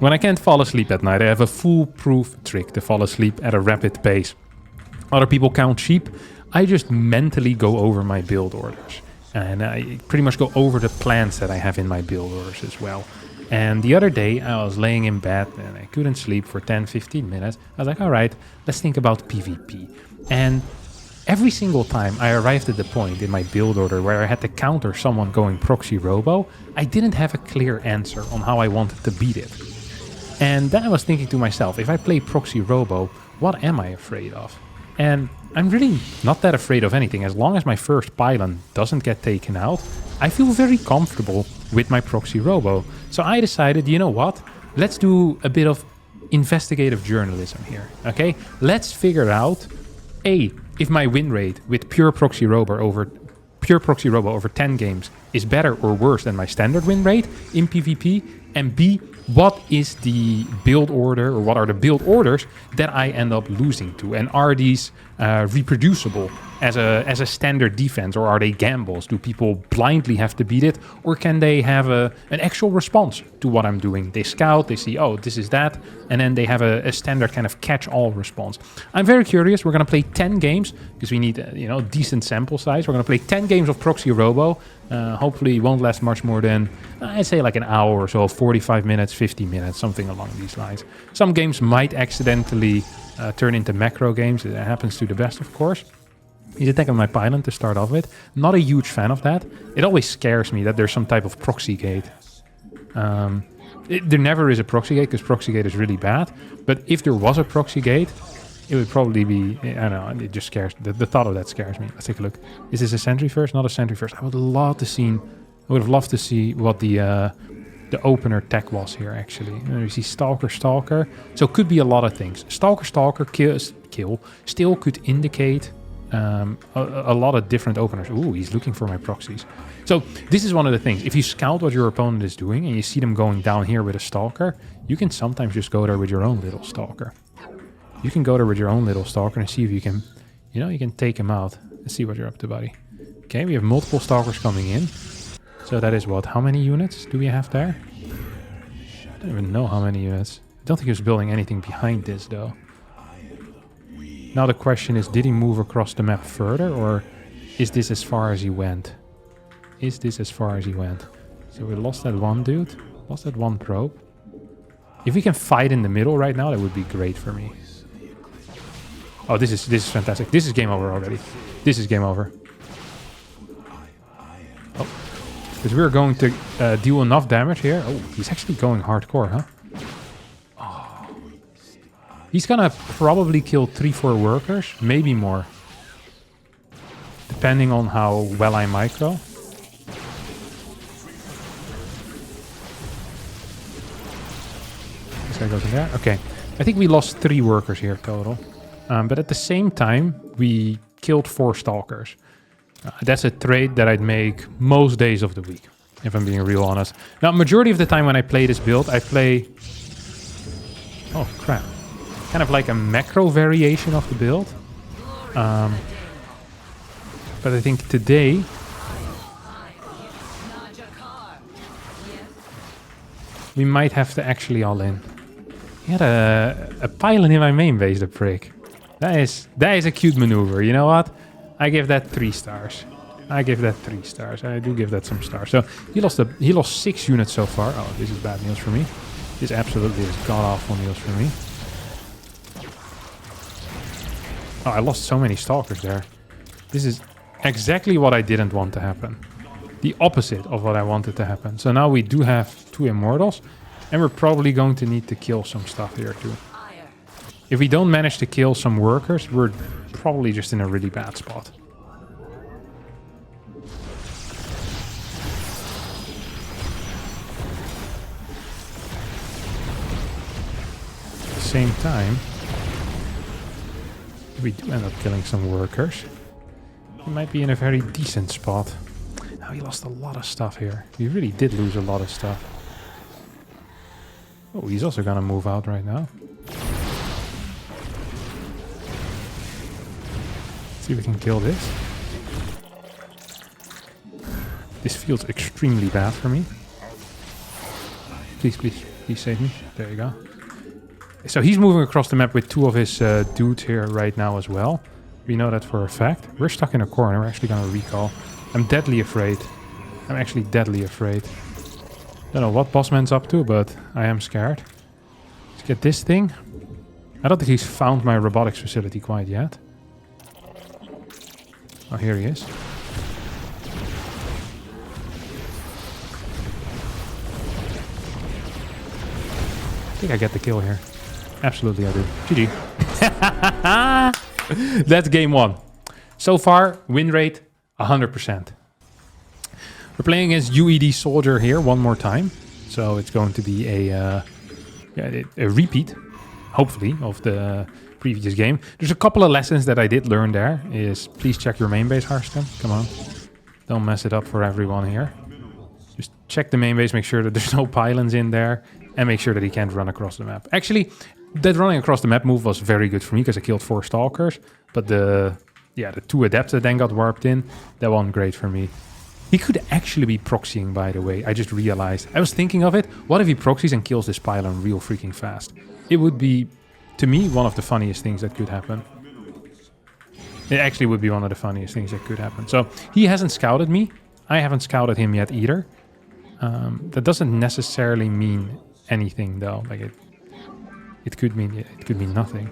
When I can't fall asleep at night, I have a foolproof trick to fall asleep at a rapid pace. Other people count sheep. I just mentally go over my build orders. And I pretty much go over the plans that I have in my build orders as well. And the other day, I was laying in bed and I couldn't sleep for 10, 15 minutes. I was like, all right, let's think about PvP. And every single time I arrived at the point in my build order where I had to counter someone going Proxy Robo, I didn't have a clear answer on how I wanted to beat it. And then I was thinking to myself, if I play Proxy Robo, what am I afraid of? And I'm really not that afraid of anything. As long as my first pylon doesn't get taken out, I feel very comfortable with my Proxy Robo. So I decided, you know what? Let's do a bit of investigative journalism here, okay? Let's figure out, A, if my win rate with pure Proxy Robo over 10 games is better or worse than my standard win rate in PvP, and B, what is the build order, or what are the build orders that I end up losing to, and are these reproducible as a standard defense, or are they gambles? Do people blindly have to beat it, or can they have an actual response to what I'm doing? They scout, they see, oh, this is that, and then they have a standard kind of catch-all response. I'm very curious. We're going to play 10 games because we need decent sample size. We're going to play 10 games of Proxy Robo. Hopefully it won't last much more than, I'd say like an hour or so, 45 minutes, 50 minutes, something along these lines. Some games might accidentally turn into macro games. It happens to the best, of course. He's attacking my pylon to start off with. Not a huge fan of that. It always scares me that there's some type of proxy gate. There never is a proxy gate because proxy gate is really bad. But if there was a proxy gate, it would probably be, I don't know, it just scares, the thought of that scares me. Let's take a look. Is this a sentry first? Not a sentry first. I would have loved to see what the opener tech was here, actually. You see Stalker, Stalker. So it could be a lot of things. Stalker, Stalker, kill still could indicate a lot of different openers. Ooh, he's looking for my proxies. So this is one of the things. If you scout what your opponent is doing and you see them going down here with a Stalker, you can sometimes just go there with your own little Stalker. You can go there with your own little Stalker and see if you can, you can take him out. Let's see what you're up to, buddy. Okay, we have multiple Stalkers coming in. So that is what? How many units do we have there? I don't even know how many units. I don't think he was building anything behind this, though. Now the question is, did he move across the map further, or is this as far as he went? Is this as far as he went? So we lost that one dude. Lost that one probe. If we can fight in the middle right now, that would be great for me. Oh, this is fantastic. This is game over already. This is game over. Oh. Because we're going to deal enough damage here. Oh, he's actually going hardcore, huh? Oh. He's gonna probably kill 3-4 workers, maybe more. Depending on how well I micro. This guy goes in there. Okay. I think we lost 3 workers here total. But at the same time, we killed 4 Stalkers. That's a trade that I'd make most days of the week, if I'm being real honest. Now, majority of the time when I play this build, I play... Oh, crap. Kind of like a macro variation of the build. But I think today... we might have to actually all in. He had a pylon in my main base, the prick. That is a cute maneuver. You know what? I give that 3 stars. I give that 3 stars. I do give that some stars. So he lost 6 units so far. Oh, this is bad news for me. This absolutely is god-awful news for me. Oh, I lost so many Stalkers there. This is exactly what I didn't want to happen. The opposite of what I wanted to happen. So now we do have 2 Immortals. And we're probably going to need to kill some stuff here too. If we don't manage to kill some workers, we're probably just in a really bad spot. At the same time, if we do end up killing some workers, we might be in a very decent spot. Now we lost a lot of stuff here. We really did lose a lot of stuff. Oh, he's also gonna move out right now. See if we can kill this. This feels extremely bad for me. Please, please. Please save me. There you go. So he's moving across the map with 2 of his dudes here right now as well. We know that for a fact. We're stuck in a corner. We're actually going to recall. I'm deadly afraid. I'm actually deadly afraid. Don't know what Bossman's up to, but I am scared. Let's get this thing. I don't think he's found my robotics facility quite yet. Oh, here he is. I think I get the kill here. Absolutely I do. GG. That's game 1. So far, win rate 100%. We're playing as UED Soldier here one more time. So it's going to be a repeat, hopefully, of the previous game. There's a couple of lessons that I did learn there. Is please check your main base, Harstem. Come on. Don't mess it up for everyone here. Just check the main base, make sure that there's no pylons in there, and make sure that he can't run across the map. Actually, that running across the map move was very good for me because I killed 4 stalkers. But the 2 adepts that then got warped in, that wasn't great for me. He could actually be proxying, by the way. I just realized. I was thinking of it. What if he proxies and kills this pylon real freaking fast? It would be, to me, one of the funniest things that could happen. It actually would be one of the funniest things that could happen. So he hasn't scouted me. I haven't scouted him yet either. That doesn't necessarily mean anything, though. Like it could mean nothing.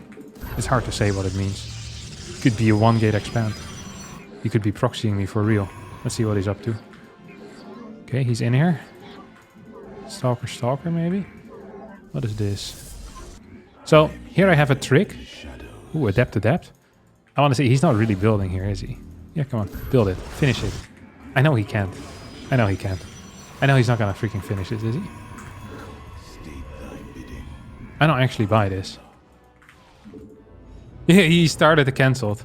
It's hard to say what it means. It could be a 1-gate expand. He could be proxying me for real. Let's see what he's up to. Okay, he's in here. Stalker, maybe? What is this? So, here I have a trick. Ooh, adept. I want to see, he's not really building here, is he? Yeah, come on, build it. Finish it. I know he can't. I know he's not gonna freaking finish it, is he? I don't actually buy this. Yeah, he started and cancelled.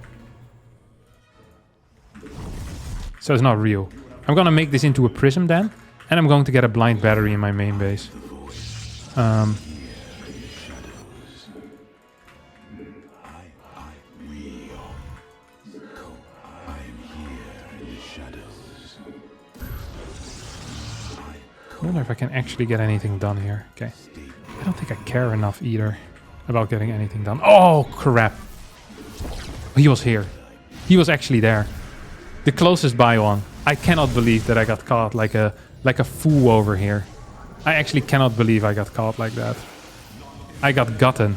So it's not real. I'm gonna make this into a prism then, and I'm going to get a blind battery in my main base. I wonder if I can actually get anything done here. Okay. I don't think I care enough either about getting anything done. Oh, crap. He was here. He was actually there. The closest by one. I cannot believe that I got caught like a fool over here. I actually cannot believe I got caught like that. I got gotten.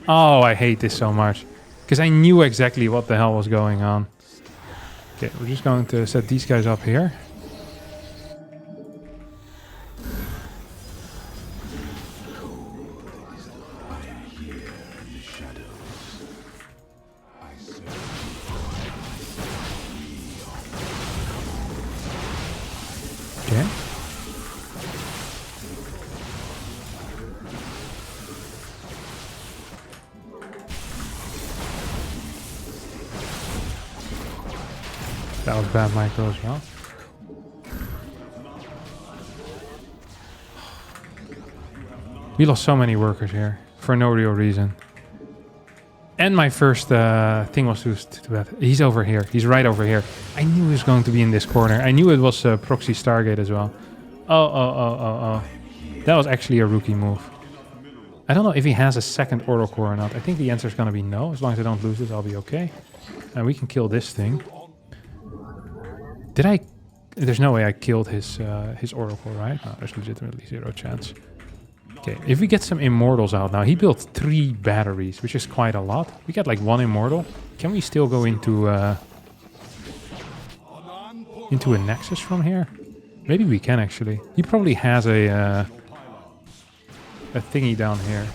Oh, I hate this so much. Because I knew exactly what the hell was going on. Okay, we're just going to set these guys up here. Okay. That was bad micro as well. We lost so many workers here for no real reason. And my first thing was to bad. He's over here. He's right over here. I knew he was going to be in this corner. I knew it was Proxy Stargate as well. Oh. That was actually a rookie move. I don't know if he has a second orbital core or not. I think the answer is going to be no. As long as I don't lose this, I'll be okay. And we can kill this thing. Did I... There's no way I killed his orbital core, right? No, there's legitimately 0 chance. Okay, if we get some immortals out now. He built 3 batteries, which is quite a lot. We got like 1 immortal. Can we still go into a nexus from here? Maybe we can actually. He probably has a thingy down here.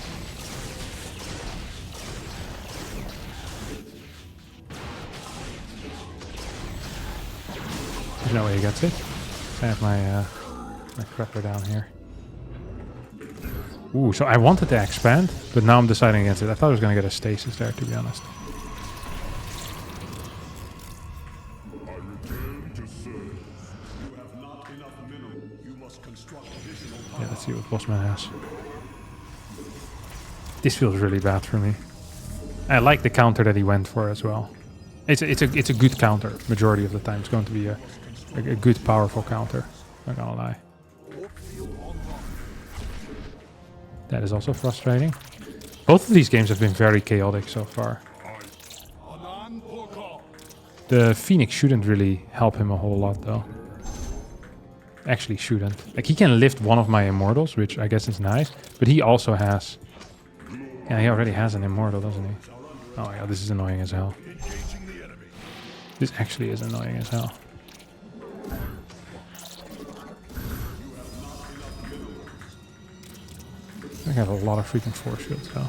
There's no way he gets it. I have my crapper down here. Ooh, so I wanted to expand, but now I'm deciding against it. I thought I was going to get a stasis there, to be honest. Yeah, let's see what Bossman has. This feels really bad for me. I like the counter that he went for as well. It's a good counter. Majority of the time, it's going to be a good, powerful counter. Not gonna lie. That is also frustrating. Both of these games have been very chaotic so far. The Phoenix shouldn't really help him a whole lot, though. Actually, shouldn't. Like, he can lift one of my immortals, which I guess is nice. But he also has... Yeah, he already has an immortal, doesn't he? Oh yeah, this is annoying as hell. This actually is annoying as hell. I got a lot of freaking force shields though.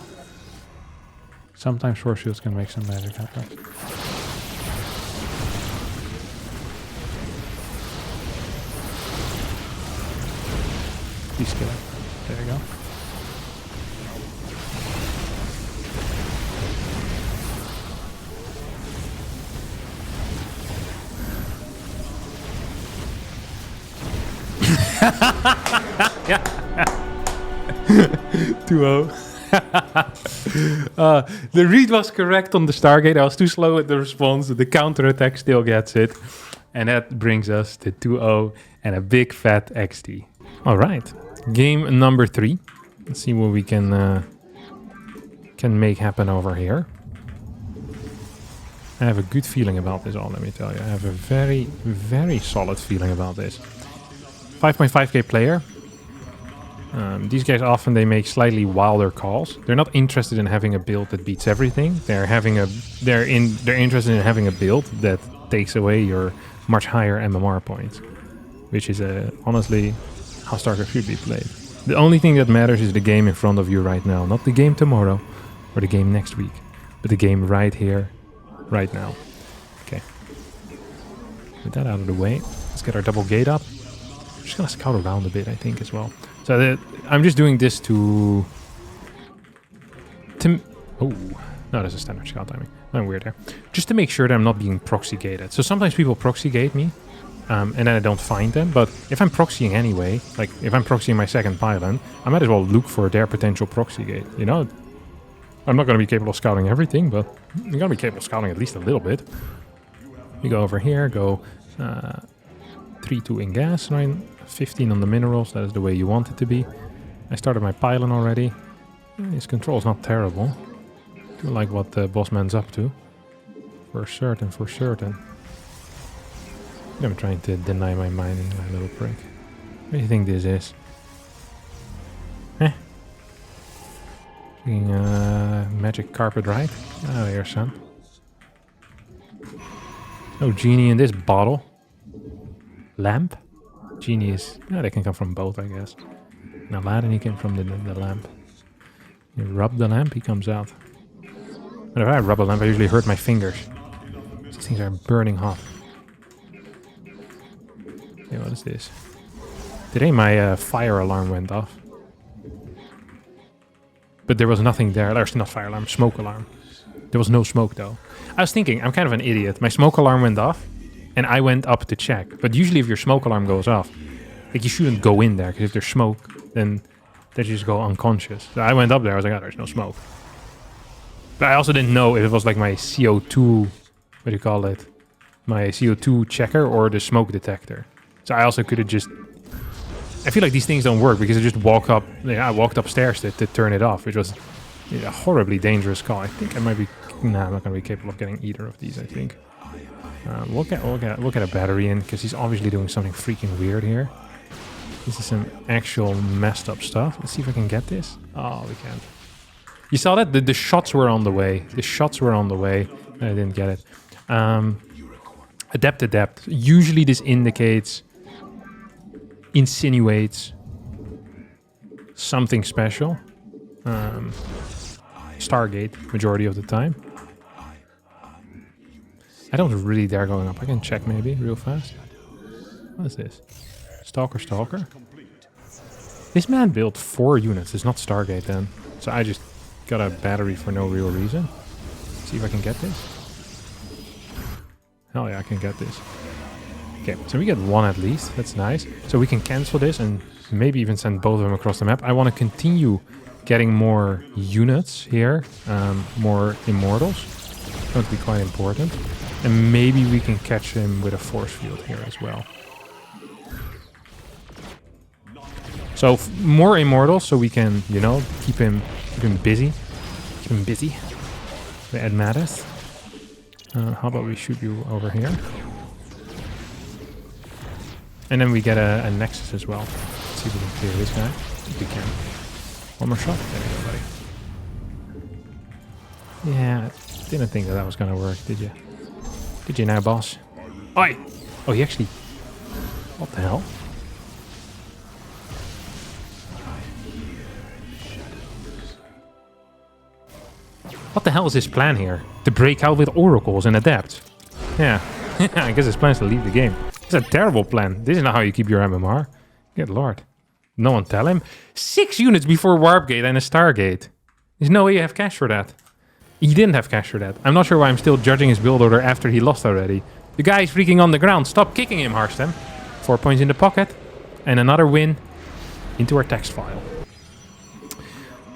Sometimes force shields can make some magic happen. Please kill him. There you go. Yeah. 2-0. The read was correct on the Stargate. I was too slow at the response. The counterattack still gets it. And that brings us to 2-0 and a big fat XT. All right. Game number 3. Let's see what we can make happen over here. I have a good feeling about this all, let me tell you. I have a very, very solid feeling about this. 5.5k player. These guys often they make slightly wilder calls. They're not interested in having a build that beats everything. They're interested in having a build that takes away your much higher MMR points, which is honestly how StarCraft should be played. The only thing that matters is the game in front of you right now, not the game tomorrow or the game next week, but the game right here, right now. Okay. With that out of the way, let's get our double gate up. I'm just gonna scout around a bit, I think, as well. So I'm just doing this to... Oh, no, that's a standard scout timing. I'm weird here. Just to make sure that I'm not being proxy gated. So sometimes people proxy gate me, and then I don't find them. But if I'm proxying anyway, like if I'm proxying my second pylon, I might as well look for their potential proxy gate, you know? I'm not going to be capable of scouting everything, but I'm going to be capable of scouting at least a little bit. You go over here, go 3-2 in gas, 15 on the minerals. That is the way you want it to be. I started my pylon already. His control is not terrible. I like what the boss man's up to. For certain, for certain. I'm trying to deny my mining, my little prick. What do you think this is? Magic carpet, right? Oh, here, son. No genie in this bottle. Lamp? Genie is... Yeah, they can come from both, I guess. Now Aladdin, he came from the lamp. You rub the lamp, he comes out. Whenever I rub a lamp, I usually hurt my fingers. These things are burning hot. Okay, what is this? Today my fire alarm went off. But there was nothing there. There's not fire alarm, smoke alarm. There was no smoke though. I was thinking, I'm kind of an idiot. My smoke alarm went off and I went up to check. But usually if your smoke alarm goes off, like you shouldn't go in there because if there's smoke, then they just go unconscious. So I went up there, I was like, oh, there's no smoke. But I also didn't know if it was like my CO2, what do you call it? My CO2 checker or the smoke detector. So I also could have just... I feel like these things don't work because I just walk up... Yeah, I walked upstairs to turn it off, which was a horribly dangerous call. I think I might be... Nah, I'm not going to be capable of getting either of these, I think. We'll get a battery in because he's obviously doing something freaking weird here. This is some actual messed up stuff. Let's see if I can get this. Oh, we can't. You saw that? The shots were on the way. The shots were on the way. I didn't get it. Adept. Usually this indicates... insinuates something special. Stargate, majority of the time. I don't really dare going up. I can check maybe real fast. What is this? Stalker. This man built 4 units. It's not Stargate then. So I just got a battery for no real reason. See if I can get this. Hell yeah, I can get this. Okay, so we get 1 at least. That's nice. So we can cancel this and maybe even send both of them across the map. I want to continue getting more units here. More immortals. It's going to be quite important. And maybe we can catch him with a force field here as well. So more immortals, so we can, you know, keep him busy. Keep him busy. That matters. How about we shoot you over here? And then we get a Nexus as well. Let's see if we can clear this guy. I think we can. One more shot. There we go, buddy. Yeah, didn't think that was gonna work, did you? Did you now, boss? Oi! Oh, he actually... What the hell? What the hell is his plan here? To break out with oracles and adapt? Yeah, I guess his plan is to leave the game. It's a terrible plan. This is not how you keep your MMR. Good lord. No one tell him. 6 units before Warp Gate and a Stargate. There's no way you have cash for that. He didn't have cash for that. I'm not sure why I'm still judging his build order after he lost already. The guy is freaking on the ground. Stop kicking him, Harstem. 4 points in the pocket. And another win into our text file.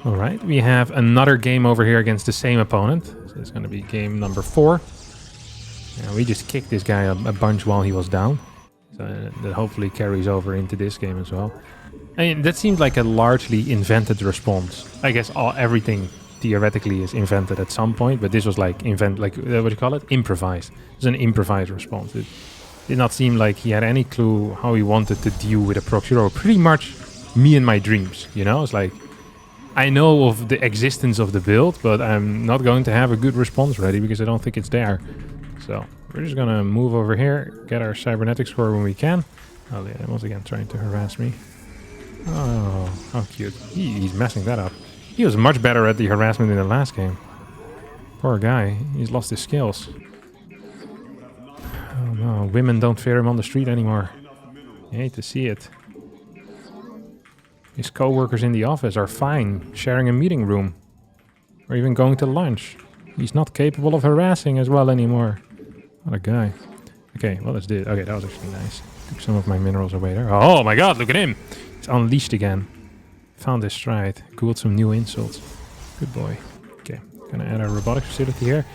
Alright, we have another game over here against the same opponent. So it's going to be game number 4. Yeah, we just kicked this guy a bunch while he was down. So that hopefully carries over into this game as well. I mean, that seemed like a largely invented response. I guess everything theoretically is invented at some point, but this was like what do you call it? Improvised. It was an improvised response. It did not seem like he had any clue how he wanted to deal with a proxy robo. Pretty much me and my dreams, you know? It's like, I know of the existence of the build, but I'm not going to have a good response ready because I don't think it's there. So we're just gonna move over here, get our cybernetic score when we can. Oh yeah, once again trying to harass me. Oh, how cute. He's messing that up. He was much better at the harassment in the last game. Poor guy, he's lost his skills. Oh no, women don't fear him on the street anymore. You hate to see it. His co-workers in the office are fine, sharing a meeting room. Or even going to lunch. He's not capable of harassing as well anymore. What a guy. Okay, well, let's do it. Okay, that was actually nice. Took some of my minerals away there. Oh my god, look at him! He's unleashed again. Found his stride. Googled some new insults. Good boy. Okay, gonna add a robotics facility here.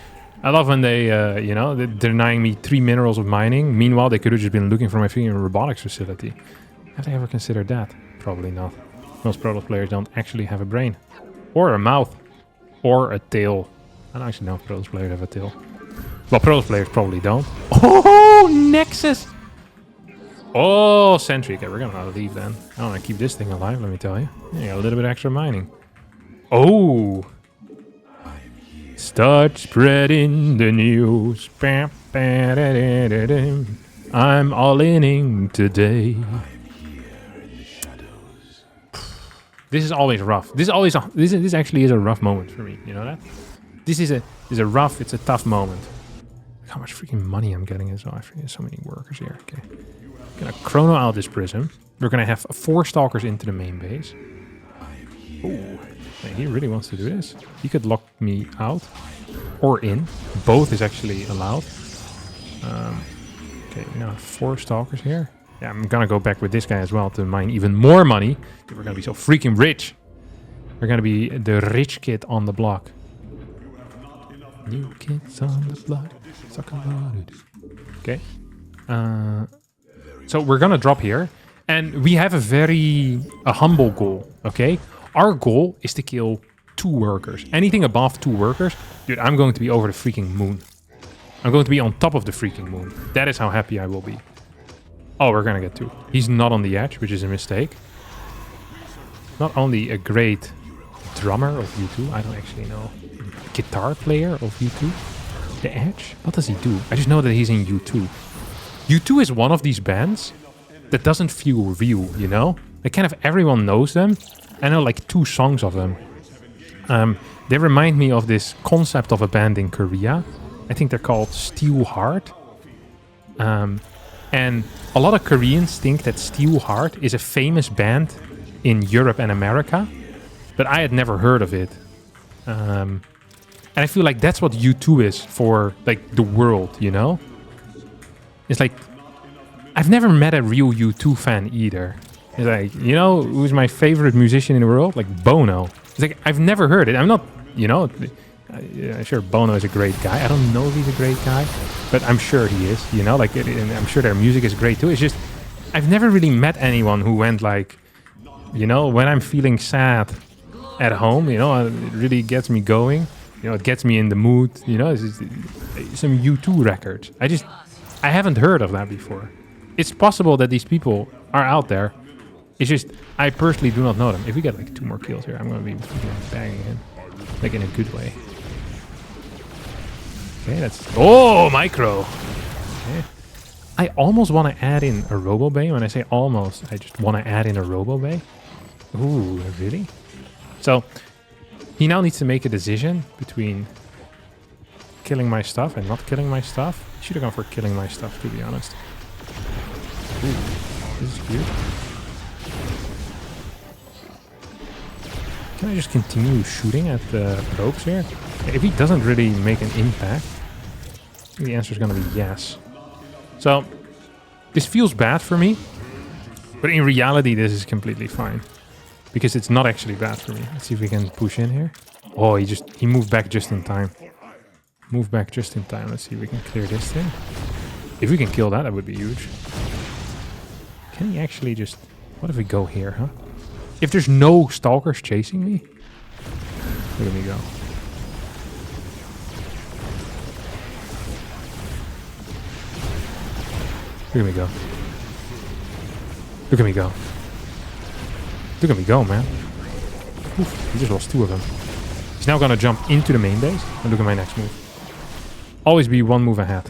I love when they, you know, they're denying me 3 minerals of mining. Meanwhile, they could have just been looking for my freaking robotics facility. Have they ever considered that? Probably not. Most Protoss players don't actually have a brain. Or a mouth. Or a tail. I don't actually know if Protoss players have a tail. Well, Protoss players probably don't. Oh, Nexus! Oh, Sentry. Okay, we're gonna leave then. I want to keep this thing alive, let me tell you. Yeah, a little bit extra mining. Oh! Start spreading the news. I'm all inning today. This is always rough. This actually is a rough moment for me. You know that? This is a rough. It's a tough moment. Look how much freaking money I'm getting as well. I forget so many workers here. Okay, gonna chrono out this prism. We're gonna have 4 stalkers into the main base. Ooh, man, he really wants to do this. He could lock me out or in. Both is actually allowed. Okay, we now have 4 stalkers here. Yeah, I'm gonna go back with this guy as well to mine even more money. We're gonna be so freaking rich. We're gonna be the rich kid on the block. New kids on the block. Okay. So we're gonna drop here. And we have a humble goal, okay? Our goal is to kill 2 workers. Anything above 2 workers, dude, I'm going to be over the freaking moon. I'm going to be on top of the freaking moon. That is how happy I will be. Oh, we're gonna get 2. He's not on the edge, which is a mistake. Not only a great drummer of U2, I don't actually know. Guitar player of U2? The Edge? What does he do? I just know that he's in U2. U2 is one of these bands that doesn't feel real, you know? Like, kind of everyone knows them. I know like 2 songs of them. They remind me of this concept of a band in Korea. I think they're called Steel Heart. And a lot of Koreans think that Steel Heart is a famous band in Europe and America. But I had never heard of it. And I feel like that's what U2 is for like the world, you know? It's like, I've never met a real U2 fan either. It's like, you know, who's my favorite musician in the world? Like Bono. It's like, I've never heard it. I'm not, you know, Yeah, sure, Bono is a great guy. I don't know if he's a great guy, but I'm sure he is. You know, like, and I'm sure their music is great too. It's just I've never really met anyone who went like, you know, when I'm feeling sad at home, you know, it really gets me going. You know, it gets me in the mood. You know, it's some U2 records. I haven't heard of that before. It's possible that these people are out there. It's just I personally do not know them. If we get like 2 more kills here, I'm gonna be banging him, like in a good way. Okay, that's micro. Okay. I almost want to add in a robo bay. When I say almost, I just want to add in a robo bay. Ooh, really? So he now needs to make a decision between killing my stuff and not killing my stuff. Should have gone for killing my stuff, to be honest. Ooh, this is cute. Can I just continue shooting at the probes here? If he doesn't really make an impact, the answer is going to be yes. So, this feels bad for me, but in reality this is completely fine. Because it's not actually bad for me. Let's see if we can push in here. Oh, he moved back just in time. Move back just in time. Let's see if we can clear this thing. If we can kill that, that would be huge. Can he actually just... What if we go here, huh? If there's no stalkers chasing me... Look at me go. Look at me go. Look at me go. Look at me go, man. Oof, he just lost 2 of them. He's now gonna jump into the main base. And look at my next move. Always be 1 move ahead.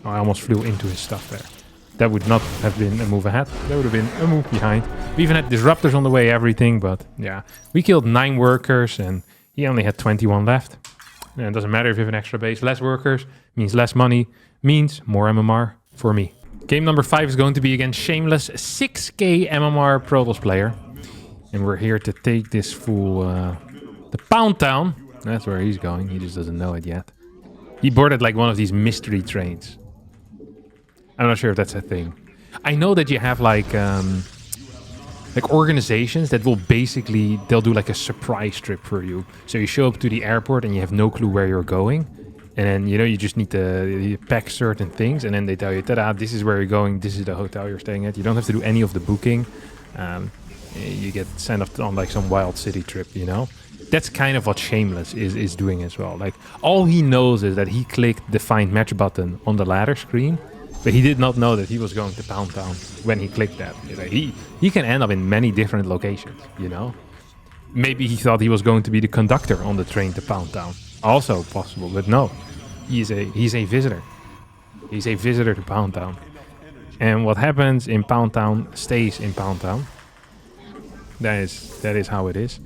Oh, I almost flew into his stuff there. That would not have been a move ahead. That would have been a move behind. We even had disruptors on the way, everything, but yeah. We killed 9 workers and he only had 21 left. And it doesn't matter if you have an extra base. Less workers means less money, means more MMR for me. Game number 5 is going to be against Shameless, 6k MMR Protoss player. And we're here to take this fool, the Pound Town. That's where he's going, he just doesn't know it yet. He boarded like one of these mystery trains. I'm not sure if that's a thing. I know that you have like organizations that will basically, they'll do like a surprise trip for you. So you show up to the airport and you have no clue where you're going. And then, you know, you just need to pack certain things. And then they tell you, ta-da, this is where you're going. This is the hotel you're staying at. You don't have to do any of the booking. You get sent off on like some wild city trip, you know? That's kind of what Shameless is doing as well. Like, all he knows is that he clicked the find match button on the ladder screen. But he did not know that he was going to Pound Town when he clicked that. Like, he can end up in many different locations, you know? Maybe he thought he was going to be the conductor on the train to Pound Town. Also possible, but no. He's a visitor. He's a visitor to Pound Town. And what happens in Pound Town stays in Pound Town. That is how it is.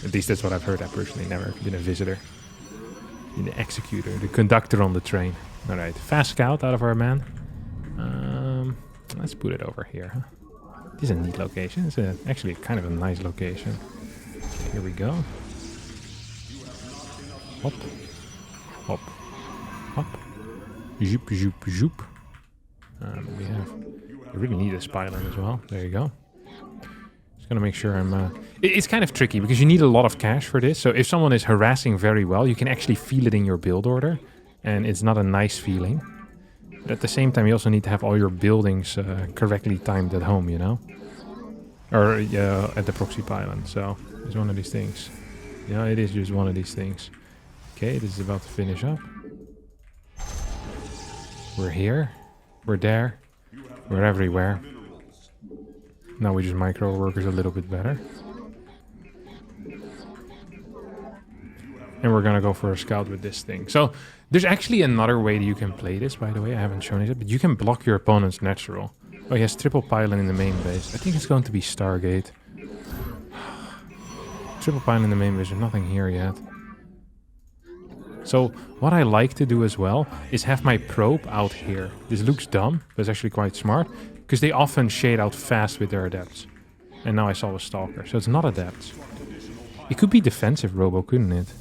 At least that's what I've heard. I personally never been a visitor. Been the executor, the conductor on the train. Alright, fast scout out of our man. Let's put it over here. Huh? This is a neat location. It's actually kind of a nice location. Here we go. Hop. Hop. Hop. Zoop, zoop, zoop. I really need a spyline as well. There you go. Just gonna make sure I'm... It's kind of tricky because you need a lot of cash for this. So if someone is harassing very well, you can actually feel it in your build order. And it's not a nice feeling. But at the same time, you also need to have all your buildings correctly timed at home, you know? Or at the proxy pylon. So it's one of these things. Yeah, it is just one of these things. Okay, this is about to finish up. We're here. We're there. We're everywhere. Now we just micro workers a little bit better. And we're gonna go for a scout with this thing. So there's actually another way that you can play this, by the way. I haven't shown it yet, but you can block your opponent's natural. Oh, he has triple pylon in the main base. I think it's going to be Stargate. Triple pylon in the main base. There's nothing here yet. So what I like to do as well is have my probe out here. This looks dumb, but it's actually quite smart. Because they often shade out fast with their adepts. And now I saw a stalker, so it's not adepts. It could be defensive robo, couldn't it?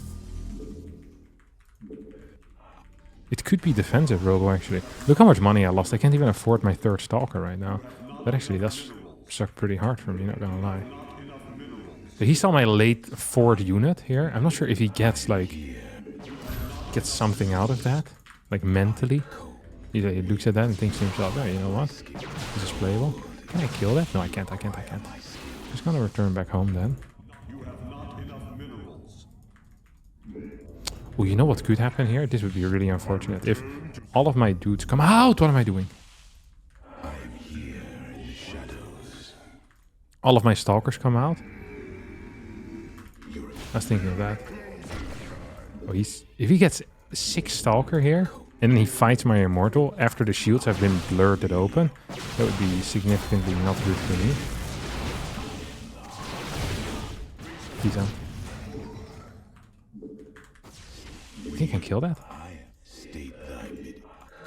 It could be defensive robo, actually. Look how much money I lost. I can't even afford my 3rd stalker right now. That actually does suck pretty hard for me, not gonna lie. So he saw my late 4th unit here. I'm not sure if he gets like something out of that, like mentally. He looks at that and thinks to himself, oh, you know what? This is playable. Can I kill that? No, I can't. Just gonna return back home then. Oh, you know what could happen here? This would be really unfortunate. If all of my dudes come out, what am I doing? All of my stalkers come out. I was thinking of that. Oh, if he gets 6 stalker here, and then he fights my immortal after the shields have been blurted open, that would be significantly not good for me. He's on. I think I can kill that.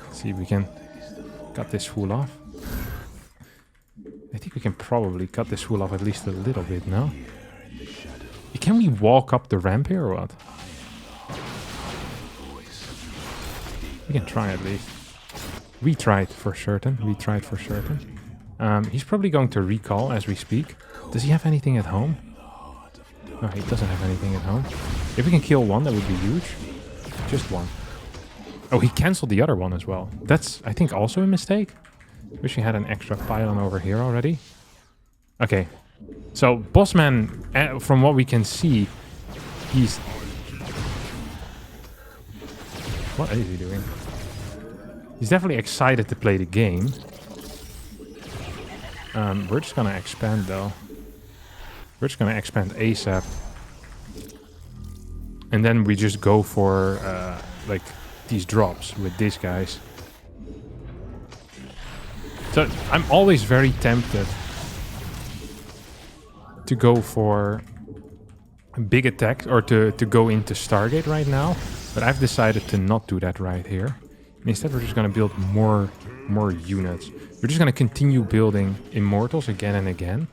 Let's see if we can cut this fool off. I think we can probably cut this fool off at least a little bit now. Can we walk up the ramp here or what? We can try at least. We tried for certain. He's probably going to recall as we speak. Does he have anything at home? No, he doesn't have anything at home. If we can kill one, that would be huge. Just one. Oh, he cancelled the other one as well. That's, I think, also a mistake. Wish he had an extra pylon over here already. Okay. So, Bossman, from what we can see, he's... What is he doing? He's definitely excited to play the game. We're just gonna expand, though. We're just gonna expand ASAP. And then we just go for, like, these drops with these guys. So, I'm always very tempted to go for big attacks or to go into Stargate right now. But I've decided to not do that right here. And instead, we're just going to build more units. We're just going to continue building Immortals again and again.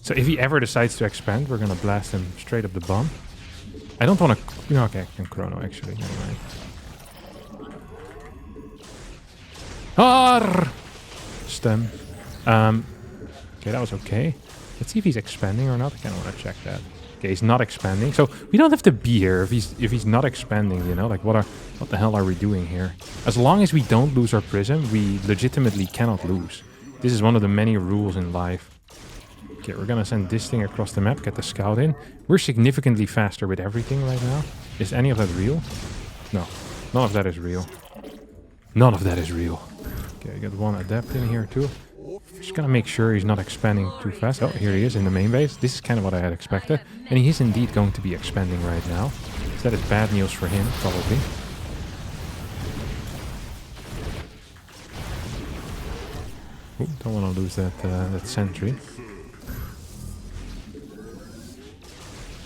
So if he ever decides to expand, we're going to blast him straight up the bum. I don't want to... You know, okay, I can chrono actually. Never mind. Harstem. Okay, that was okay. Let's see if he's expanding or not. I kind of want to check that. Okay, he's not expanding. So we don't have to be here if he's not expanding, you know? Like, what the hell are we doing here? As long as we don't lose our prism, we legitimately cannot lose. This is one of the many rules in life. Okay, we're gonna send this thing across the map, get the scout in. We're significantly faster with everything right now. Is any of that real? No, none of that is real. None of that is real. Okay, I got one adept in here too. Just gonna make sure he's not expanding too fast. Oh, here he is in the main base. This is kind of what I had expected. And he is indeed going to be expanding right now. So that is bad news for him, probably. Ooh, don't want to lose that sentry.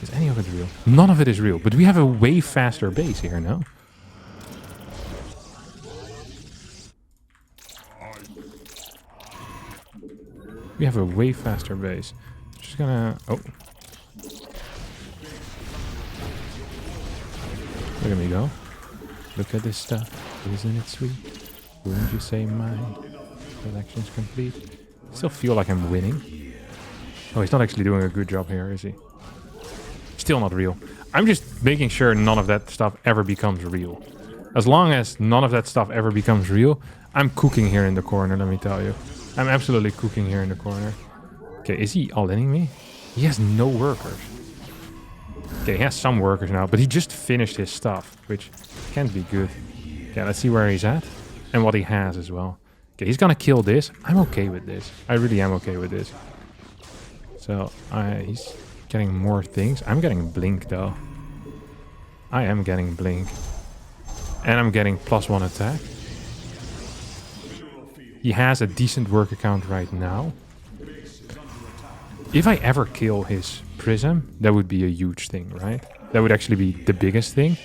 Is any of it real? None of it is real, but we have a way faster base here now. We have a way faster base. Just gonna... Oh. Look at me go. Look at this stuff. Isn't it sweet? Wouldn't you say my collection's complete? I still feel like I'm winning. Oh, he's not actually doing a good job here, is he? Still not real. I'm just making sure none of that stuff ever becomes real. As long as none of that stuff ever becomes real, I'm cooking here in the corner, let me tell you. I'm absolutely cooking here in the corner. Okay, is he all-inning me? He has no workers. Okay, he has some workers now, but he just finished his stuff, which can't be good. Okay, let's see where he's at and what he has as well. Okay, he's gonna kill this. I'm okay with this. I really am okay with this. So, he's getting more things. I'm getting blink, though. I am getting blink. And I'm getting +1 attack. He has a decent worker count right now. If I ever kill his prism, that would be a huge thing, right? That would actually be the biggest thing.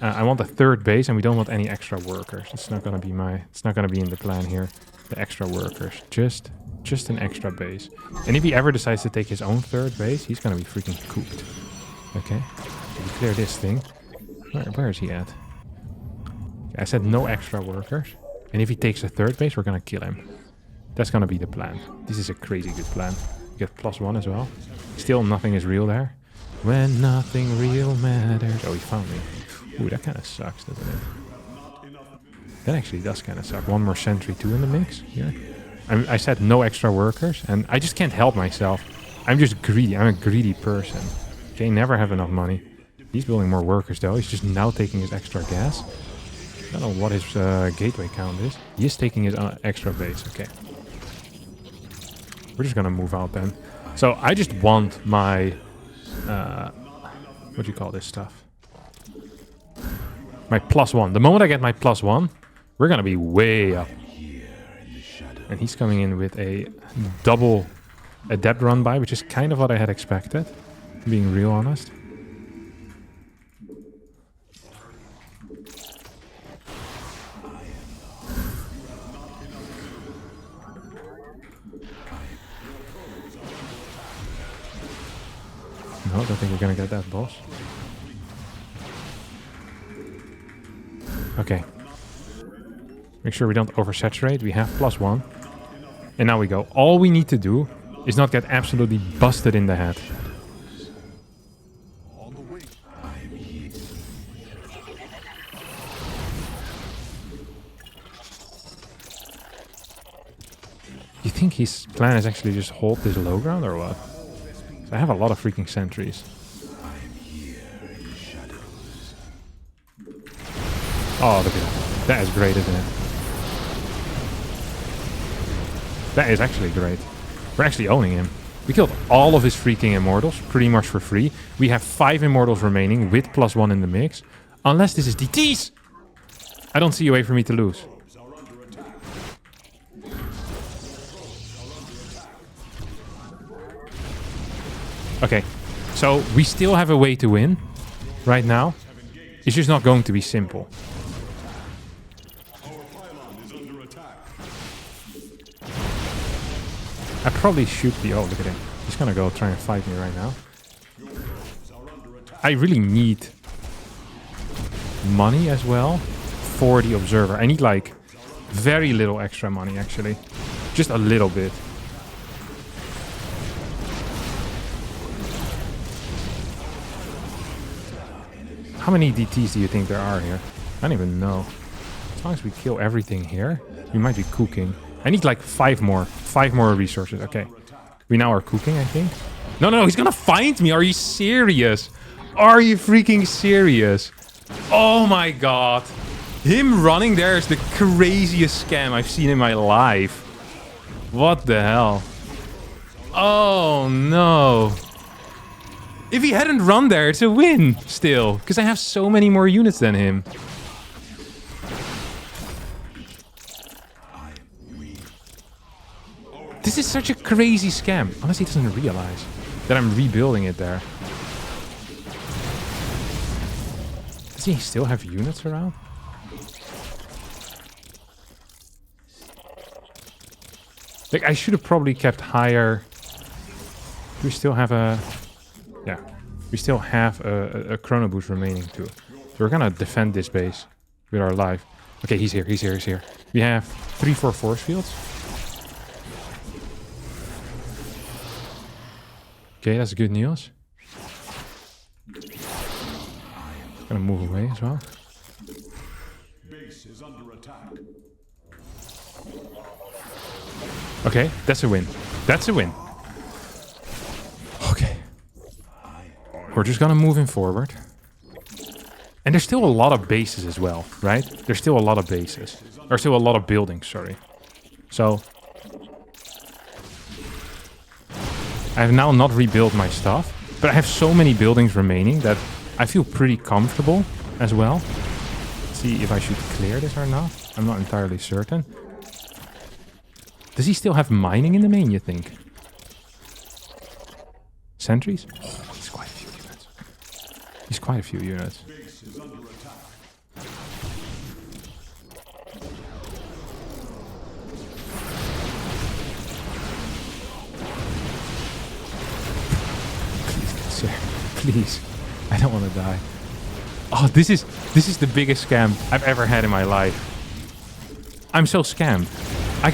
I want a third base, and we don't want any extra workers. It's not gonna be it's not gonna be in the plan here. The extra workers, just an extra base. And if he ever decides to take his own third base, he's gonna be freaking cooked. Okay, so we clear this thing. Where is he at? I said no extra workers. And if he takes a third base, we're gonna kill him. That's gonna be the plan. This is a crazy good plan. Get +1 as well. Still nothing is real there. When nothing real matters. Oh, he found me. Ooh, that kind of sucks, doesn't it? That actually does kind of suck. One more sentry too in the mix here. I said no extra workers, and I just can't help myself. I'm just greedy. I'm a greedy person. Okay, never have enough money. He's building more workers though. He's just now taking his extra gas. I don't know what his gateway count is. He is taking his extra base. Okay. We're just gonna move out then. So I just want my... what do you call this stuff? My +1. The moment I get my +1, we're gonna be way up. And he's coming in with a double adept run by, which is kind of what I had expected. Being real honest. No, I don't think we're gonna get that, boss. Okay. Make sure we don't oversaturate. We have +1. And now we go. All we need to do is not get absolutely busted in the head. You think his plan is actually just hold this low ground or what? I have a lot of freaking sentries. Oh, look at that. That is great, isn't it? That is actually great. We're actually owning him. We killed all of his freaking immortals, pretty much for free. We have 5 immortals remaining with +1 in the mix. Unless this is DTs! I don't see a way for me to lose. Okay, so we still have a way to win right now. It's just not going to be simple. I probably should be... Oh, look at him. He's gonna go try and fight me right now. I really need money as well for the observer. I need like very little extra money actually. Just a little bit. How many DTs do you think there are here? I don't even know. As long as we kill everything here, we might be cooking. I need like 5 more. 5 more resources. Okay. We now are cooking, I think. No, no, he's gonna find me. Are you serious? Are you freaking serious? Oh my god. Him running there is the craziest scam I've seen in my life. What the hell? Oh no. If he hadn't run there, it's a win still. Because I have so many more units than him. This is such a crazy scam. Unless he doesn't realize that I'm rebuilding it there. Does he still have units around? Like, I should have probably kept higher. Do we still have a... Yeah, we still have a chrono boost remaining too. So we're gonna defend this base with our life. Okay, he's here, he's here, he's here. We have 3-4 force fields. Okay, that's good news. Gonna move away as well. Base is under attack. Okay, that's a win. That's a win. Okay. We're just gonna move him forward. And there's still a lot of bases as well, right? There's still a lot of bases. There's still a lot of buildings, sorry. So... I have now not rebuilt my stuff, but I have so many buildings remaining that I feel pretty comfortable as well. Let's see if I should clear this or not. I'm not entirely certain. Does he still have mining in the main, you think? Sentries? Oh, he's quite a few units. He's quite a few units. Please, I don't want to die. Oh, this is the biggest scam I've ever had in my life. I'm so scammed. I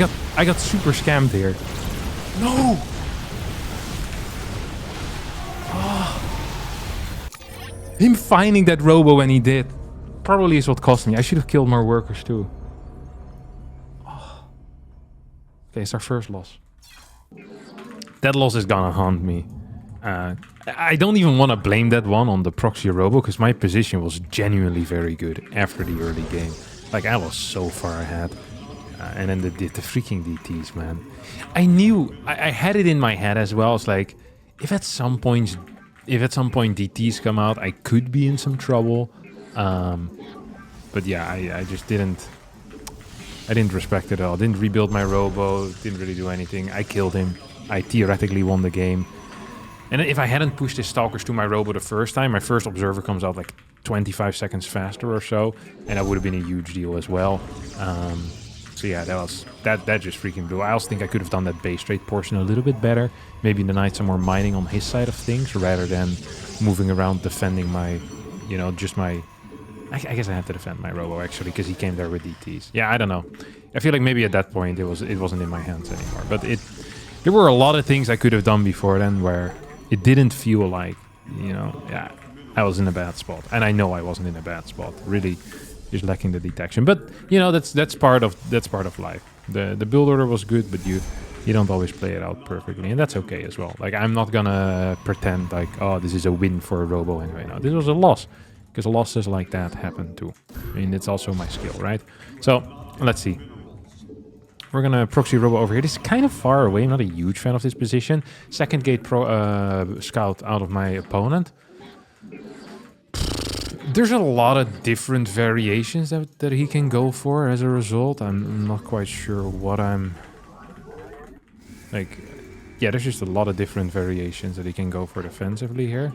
got super scammed here. No! Him finding that robo when he did probably is what cost me. I should have killed more workers too. Oh. Okay, it's our first loss. That loss is gonna haunt me. I don't even want to blame that one on the proxy robo, because my position was genuinely very good after the early game. Like, I was so far ahead. And then the freaking DTs, man. I knew, I had it in my head as well. It's like, if at some point DTs come out, I could be in some trouble. But yeah, I just didn't respect it at all. Didn't rebuild my robo, didn't really do anything. I killed him. I theoretically won the game. And if I hadn't pushed his stalkers to my robo the first time, my first observer comes out like 25 seconds faster or so, and that would have been a huge deal as well. So yeah, that just freaking blew. I also think I could have done that base trade portion a little bit better. Maybe denied some more mining on his side of things, rather than moving around defending my, just my... I guess I had to defend my robo actually, because he came there with DTs. Yeah, I don't know. I feel like maybe at that point it wasn't in my hands anymore. But there were a lot of things I could have done before then where it didn't feel like, yeah, I was in a bad spot. And I know I wasn't in a bad spot. Really, just lacking the detection. But that's part of life. The build order was good, but you don't always play it out perfectly, and that's okay as well. Like, I'm not gonna pretend like, oh, this is a win for a robo anyway. No, this was a loss, because losses like that happen too. I mean, it's also my skill, right? So let's see. We're gonna proxy robo over here. This is kind of far away. I'm not a huge fan of this position. Second gate scout out of my opponent. There's a lot of different variations that he can go for as a result. I'm not quite sure what I'm... Like, yeah, there's just a lot of different variations that he can go for defensively here.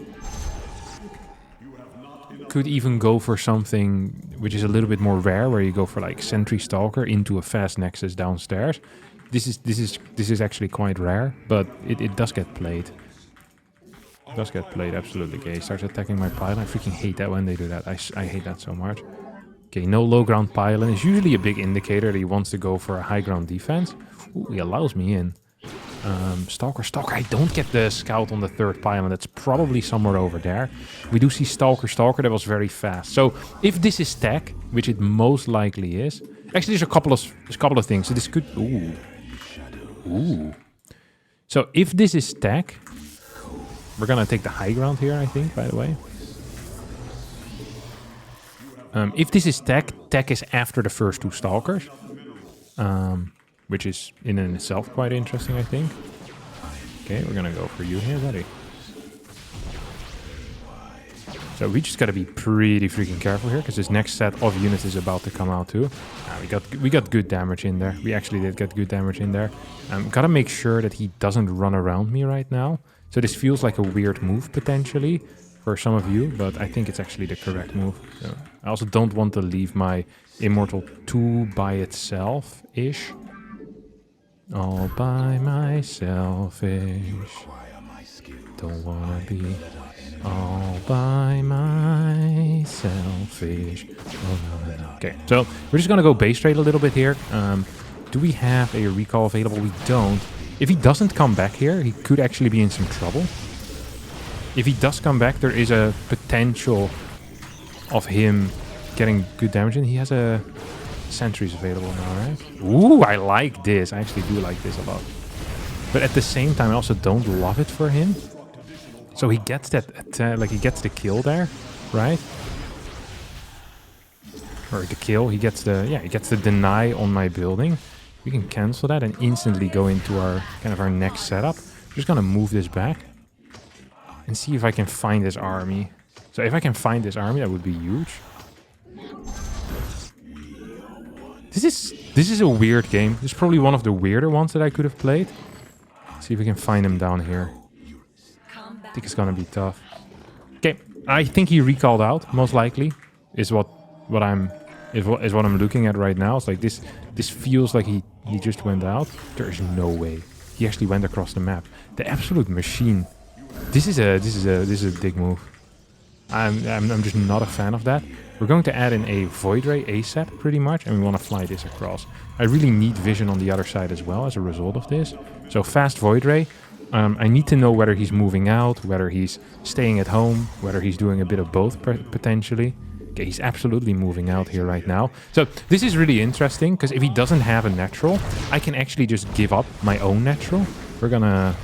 Could even go for something which is a little bit more rare, where you go for like Sentry Stalker into a fast Nexus downstairs. This is actually quite rare, but it does get played. It does get played, absolutely. Okay, he starts attacking my pylon. I freaking hate that when they do that. I hate that so much. Okay, no low ground pylon is usually a big indicator that he wants to go for a high ground defense. Ooh, he allows me in. Stalker. I don't get the scout on the third pylon. That's probably somewhere over there. We do see Stalker. That was very fast. So if this is tech, which it most likely is, actually there's a couple of things. So this could... Ooh. So if this is tech, we're gonna take the high ground here, I think, by the way. If this is tech is after the first two Stalkers. Which is in and itself quite interesting, I think. Okay, we're gonna go for you here, buddy. So we just gotta be pretty freaking careful here, because this next set of units is about to come out too. We got good damage in there. We actually did get good damage in there. Gotta make sure that he doesn't run around me right now. So this feels like a weird move potentially for some of you, but I think it's actually the correct move. So I also don't want to leave my Immortal 2 by itself-ish. All by myself-ish. Don't wanna be all by myself-ish. Oh, no. Okay, so we're just gonna go base trade a little bit here. Do we have a recall available? We don't. If he doesn't come back here, he could actually be in some trouble. If he does come back, there is a potential of him getting good damage in. He has a... Sentries available now, right? Ooh, I like this. I actually do like this a lot. But at the same time, I also don't love it for him. So he gets that, he gets the kill there, right? Or the kill, he gets the deny on my building. We can cancel that and instantly go into our next setup. I'm just gonna move this back and see if I can find this army. So if I can find this army, that would be huge. This is a weird game. This is probably one of the weirder ones that I could have played. Let's see if we can find him down here. I think it's gonna be tough. Okay, I think he recalled out, most likely, is what I'm looking at right now. It's like this feels like he just went out. There is no way. He actually went across the map. The absolute machine. This is a big move. I'm just not a fan of that. We're going to add in a Void Ray ASAP, pretty much, and we want to fly this across. I really need vision on the other side as well as a result of this. So fast Void Ray. I need to know whether he's moving out, whether he's staying at home, whether he's doing a bit of both potentially. Okay, he's absolutely moving out here right now. So this is really interesting, because if he doesn't have a natural, I can actually just give up my own natural. We're gonna...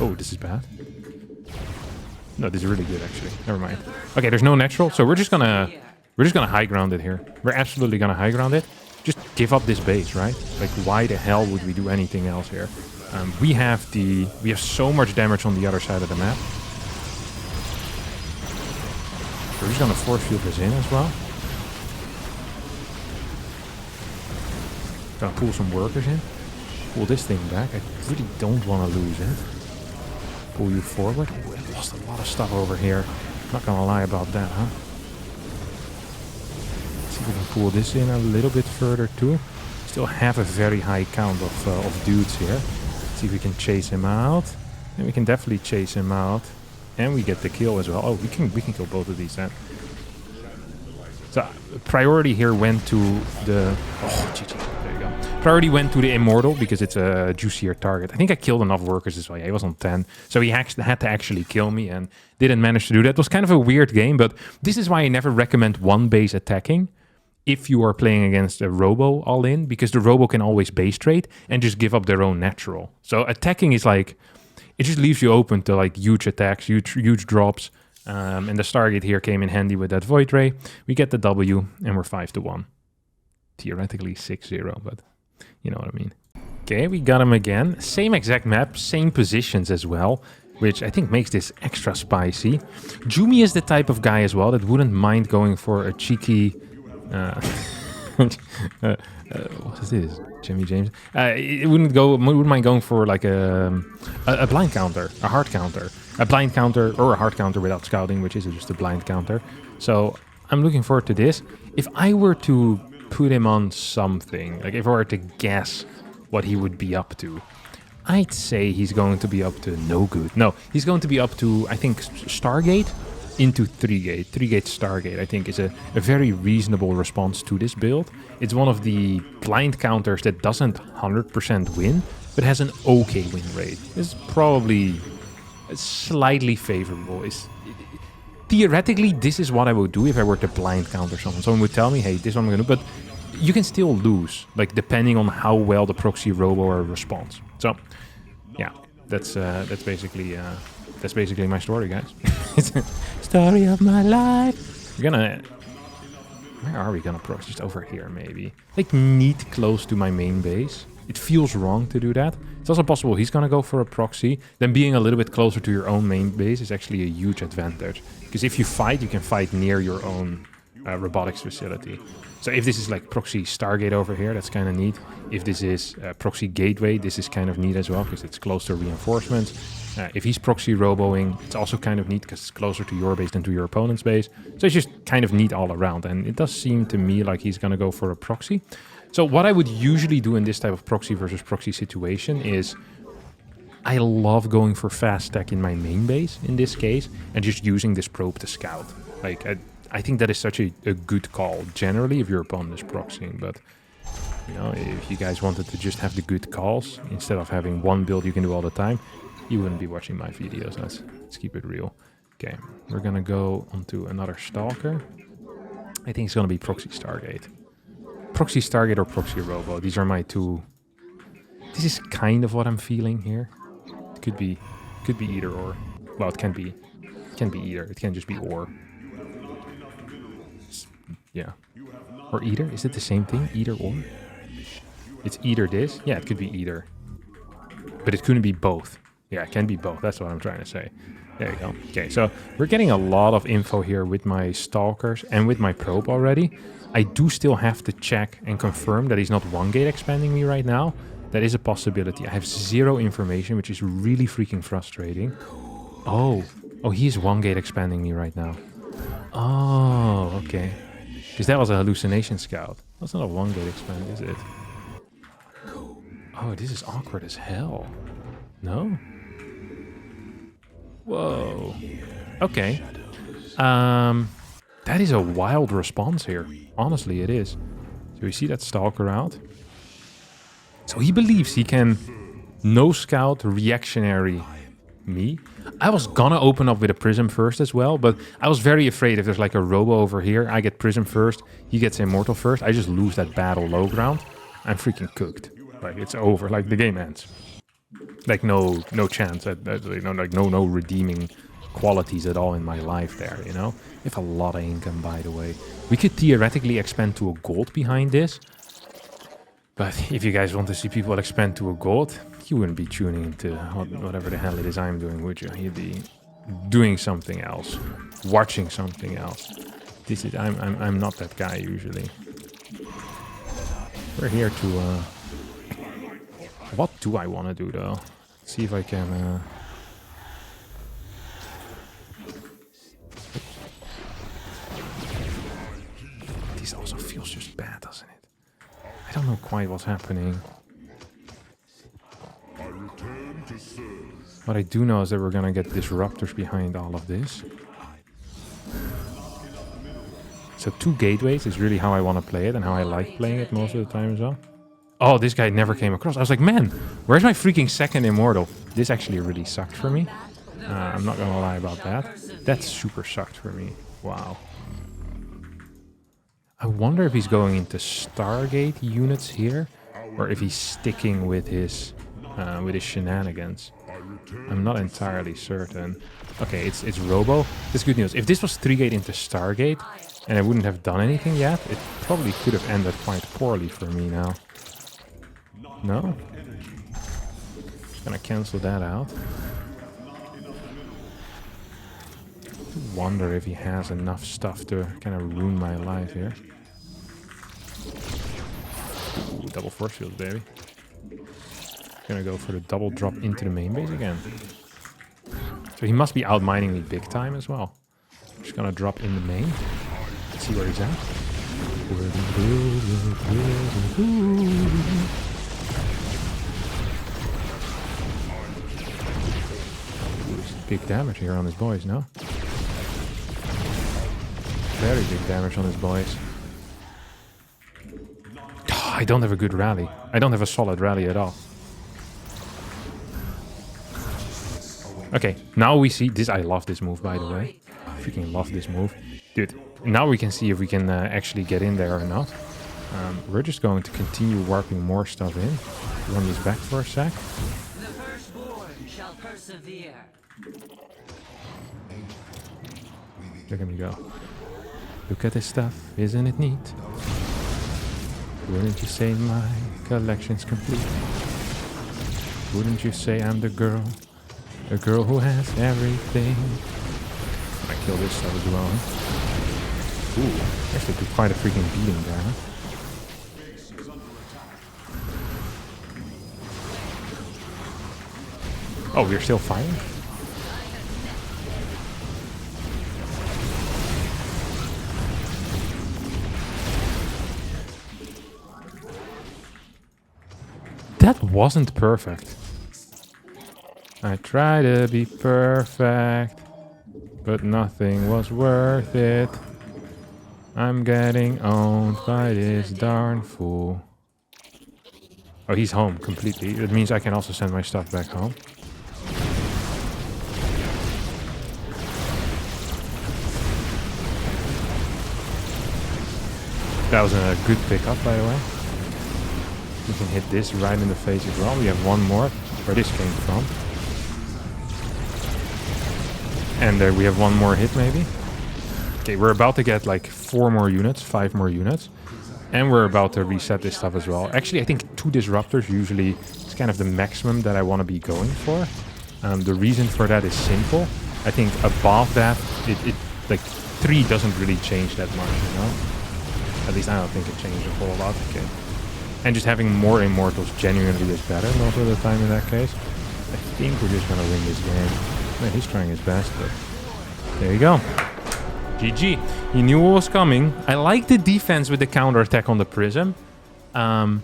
Oh, this is bad. No, this is really good, actually. Never mind. Okay, there's no natural, so we're just gonna high ground it here. We're absolutely gonna high ground it. Just give up this base, right? Like, why the hell would we do anything else here? We have so much damage on the other side of the map. We're just gonna force field this in as well. Gonna pull some workers in. Pull this thing back. I really don't want to lose it. Pull you forward. Ooh, I lost a lot of stuff over here. Not gonna lie about that, huh? Let's see if we can pull this in a little bit further too. Still have a very high count of dudes here. Let's see if we can chase him out. And we can definitely chase him out. And we get the kill as well. Oh, we can kill both of these then. So priority here went to the... Oh, GG. There you go. Priority went to the Immortal because it's a juicier target. I think I killed enough workers as well. Yeah, he was on 10. So he had to actually kill me and didn't manage to do that. It was kind of a weird game, but this is why I never recommend one base attacking if you are playing against a robo all-in, because the robo can always base trade and just give up their own natural. So attacking is like... It just leaves you open to like huge attacks, huge drops. And the Stargate here came in handy with that Void Ray. We get the W and we're 5-1. Theoretically 6-0, but you know what I mean. Okay, we got him again. Same exact map, same positions as well, which I think makes this extra spicy. Jumi is the type of guy as well that wouldn't mind going for a cheeky... what is this? Jimmy James? It wouldn't mind going for like a blind counter, a hard counter. A blind counter or a hard counter without scouting, which is just a blind counter. So I'm looking forward to this. If I were to put him on something, like if I were to guess what he would be up to, I'd say he's going to be up to no good. No, he's going to be up to, I think, Stargate into 3-gate. 3-gate Stargate, I think, is a very reasonable response to this build. It's one of the blind counters that doesn't 100% win, but has an okay win rate. It's probably slightly favorable. Theoretically, this is what I would do if I were to blind counter someone. Someone would tell me, hey, this is what I'm going to do, but you can still lose, like, depending on how well the proxy robo responds. So, yeah, that's basically my story, guys. Story of my life. We're gonna... Where are we gonna proxy? Just over here, maybe. Like, neat close to my main base. It feels wrong to do that. It's also possible he's gonna go for a proxy. Then being a little bit closer to your own main base is actually a huge advantage. Because if you fight, you can fight near your own robotics facility. So if this is like proxy Stargate over here, that's kind of neat. If this is proxy Gateway, this is kind of neat as well, because it's close to reinforcements. If he's proxy roboing, it's also kind of neat because it's closer to your base than to your opponent's base. So it's just kind of neat all around. And it does seem to me like he's going to go for a proxy. So what I would usually do in this type of proxy versus proxy situation is I love going for fast tech in my main base in this case and just using this probe to scout. Like, I think that is such a good call generally if your opponent is proxying. But, you know, if you guys wanted to just have the good calls instead of having one build you can do all the time, you wouldn't be watching my videos. Let's keep it real. Okay, we're gonna go onto another Stalker. I think it's gonna be Proxy Stargate. Proxy Stargate or Proxy Robo. These are my two. This is kind of what I'm feeling here. It could be either or. Well, it can be either. It can just be or. Yeah. Or either. Is it the same thing? Either or? It's either this. Yeah, it could be either. But it couldn't be both. Yeah, it can be both. That's what I'm trying to say. There you go. Okay, so we're getting a lot of info here with my Stalkers and with my probe already. I do still have to check and confirm that he's not 1-gate expanding me right now. That is a possibility. I have zero information, which is really freaking frustrating. Oh, he is 1-gate expanding me right now. Oh, okay. Because that was a hallucination scout. That's not a 1-gate expand, is it? Oh, this is awkward as hell. No? Whoa. Okay. That is a wild response here. Honestly, it is. So we see that Stalker out. So he believes he can No scout, reactionary me. I was gonna open up with a prism first as well, but I was very afraid if there's like a robo over here, I get prism first, he gets immortal first, I just lose that battle low ground. I'm freaking cooked. Like, it's over. Like, the game ends. Like, no chance. You know, like, no redeeming qualities at all in my life there, you know? We have a lot of income, by the way. We could theoretically expand to a gold behind this. But if you guys want to see people expand to a gold, you wouldn't be tuning into whatever the hell it is I'm doing, would you? You'd be doing something else. Watching something else. This is... I'm not that guy, usually. We're here to... What do I want to do, though? Let's see if I can... This also feels just bad, doesn't it? I don't know quite what's happening. What I do know is that we're gonna get disruptors behind all of this. So 2 gateways is really how I want to play it and how I like playing it most of the time as well. Oh, this guy never came across. I was like, man, where's my freaking second immortal? This actually really sucked for me. I'm not gonna lie about that. That super sucked for me. Wow. I wonder if he's going into Stargate units here, or if he's sticking with his shenanigans. I'm not entirely certain. Okay, it's Robo. That's good news. If this was 3-gate into Stargate, and I wouldn't have done anything yet, it probably could have ended quite poorly for me now. No? Gonna cancel that out. Wonder if he has enough stuff to kind of ruin my life here. Ooh, double force field, baby. Gonna go for the double drop into the main base again. So he must be out-mining me big time as well. Just gonna drop in the main. Let's see where he's at. Big damage here on his boys, no? Very big damage on his boys. Oh, I don't have a good rally. I don't have a solid rally at all. Okay, now we see this. I love this move, by the way. Freaking love this move. Dude, now we can see if we can actually get in there or not. We're just going to continue warping more stuff in. Run this back for a sec. The firstborn shall persevere. Look at me go. Look at this stuff, isn't it neat? Wouldn't you say my collection's complete? Wouldn't you say I'm the girl who has everything? I kill this stuff as well, huh? Ooh, actually took quite a freaking beating there, huh? Oh, we're still fighting? That wasn't perfect. I try to be perfect, but nothing was worth it. I'm getting owned by this darn fool. Oh, he's home completely. That means I can also send my stuff back home. That was a good pickup, by the way. We can hit this right in the face as well. We have one more where this came from. And there we have one more hit maybe. Okay, we're about to get like 4 more units, 5 more units. And we're about to reset this stuff as well. Actually, I think 2 disruptors usually is kind of the maximum that I want to be going for. The reason for that is simple. I think above that, it like 3 doesn't really change that much, you know? At least I don't think it changes a whole lot. Okay. And just having more immortals genuinely is better most of the time in that case. I think we're just gonna win this game. Well, he's trying his best, but there you go. GG. He knew what was coming. I like the defense with the counter attack on the prism. So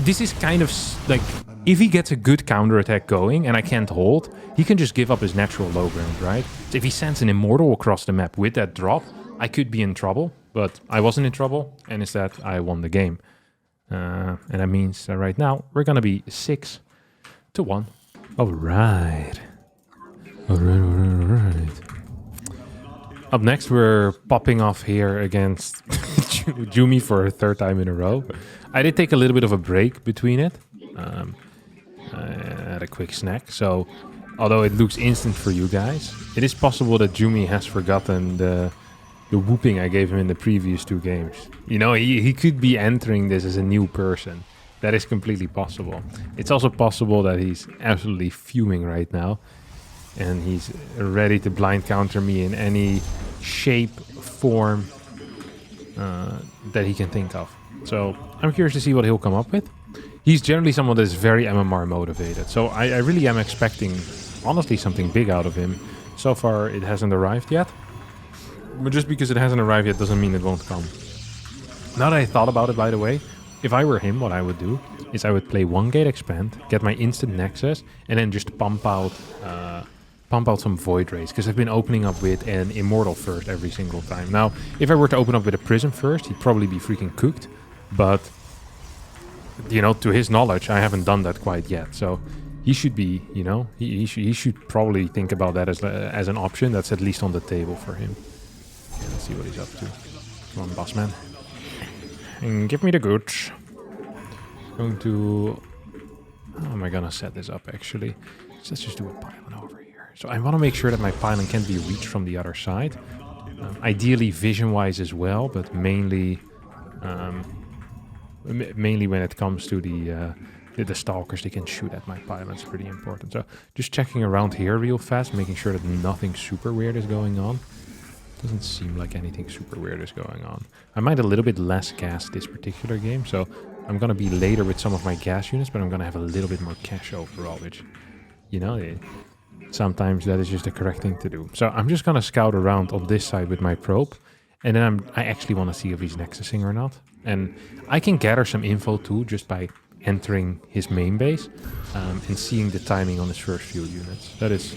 this is kind of like, if he gets a good counter attack going and I can't hold, he can just give up his natural low ground, right? So if he sends an immortal across the map with that drop, I could be in trouble, but I wasn't in trouble, and instead I won the game. And that means right now we're gonna be 6-1 to 1. All right. All right. Up next, we're popping off here against Jumi for a 3rd time in a row. I did take a little bit of a break between it. I had a quick snack, so although it looks instant for you guys, it is possible that Jumi has forgotten the whooping I gave him in the previous 2 games. You know, he could be entering this as a new person. That is completely possible. It's also possible that he's absolutely fuming right now, and he's ready to blind counter me in any shape, form that he can think of. So I'm curious to see what he'll come up with. He's generally someone that's very MMR motivated, so I really am expecting, honestly, something big out of him. So far, it hasn't arrived yet. But just because it hasn't arrived yet doesn't mean it won't come. Now that I thought about it, by the way, if I were him, what I would do is I would play 1 gate expand, get my instant nexus, and then just pump out some void rays, because I've been opening up with an immortal first every single time. Now, if I were to open up with a prism first, he'd probably be freaking cooked, but you know, to his knowledge, I haven't done that quite yet. So he should be, you know, he should probably think about that as an option that's at least on the table for him. Okay, let's see what he's up to. Come on, boss man. And give me the goods. Going to... How am I gonna set this up, actually? So let's just do a pylon over here. So I want to make sure that my pylon can be reached from the other side. Ideally vision-wise as well, but mainly... mainly when it comes to the stalkers, they can shoot at my pylons, pretty important. So just checking around here real fast, making sure that nothing super weird is going on. Doesn't seem like anything super weird is going on. I might a little bit less gas this particular game, so I'm gonna be later with some of my gas units, but I'm gonna have a little bit more cash overall, which, you know, sometimes that is just the correct thing to do. So I'm just gonna scout around on this side with my probe, and then I actually want to see if he's nexusing or not. And I can gather some info too just by entering his main base and seeing the timing on his first few units. That is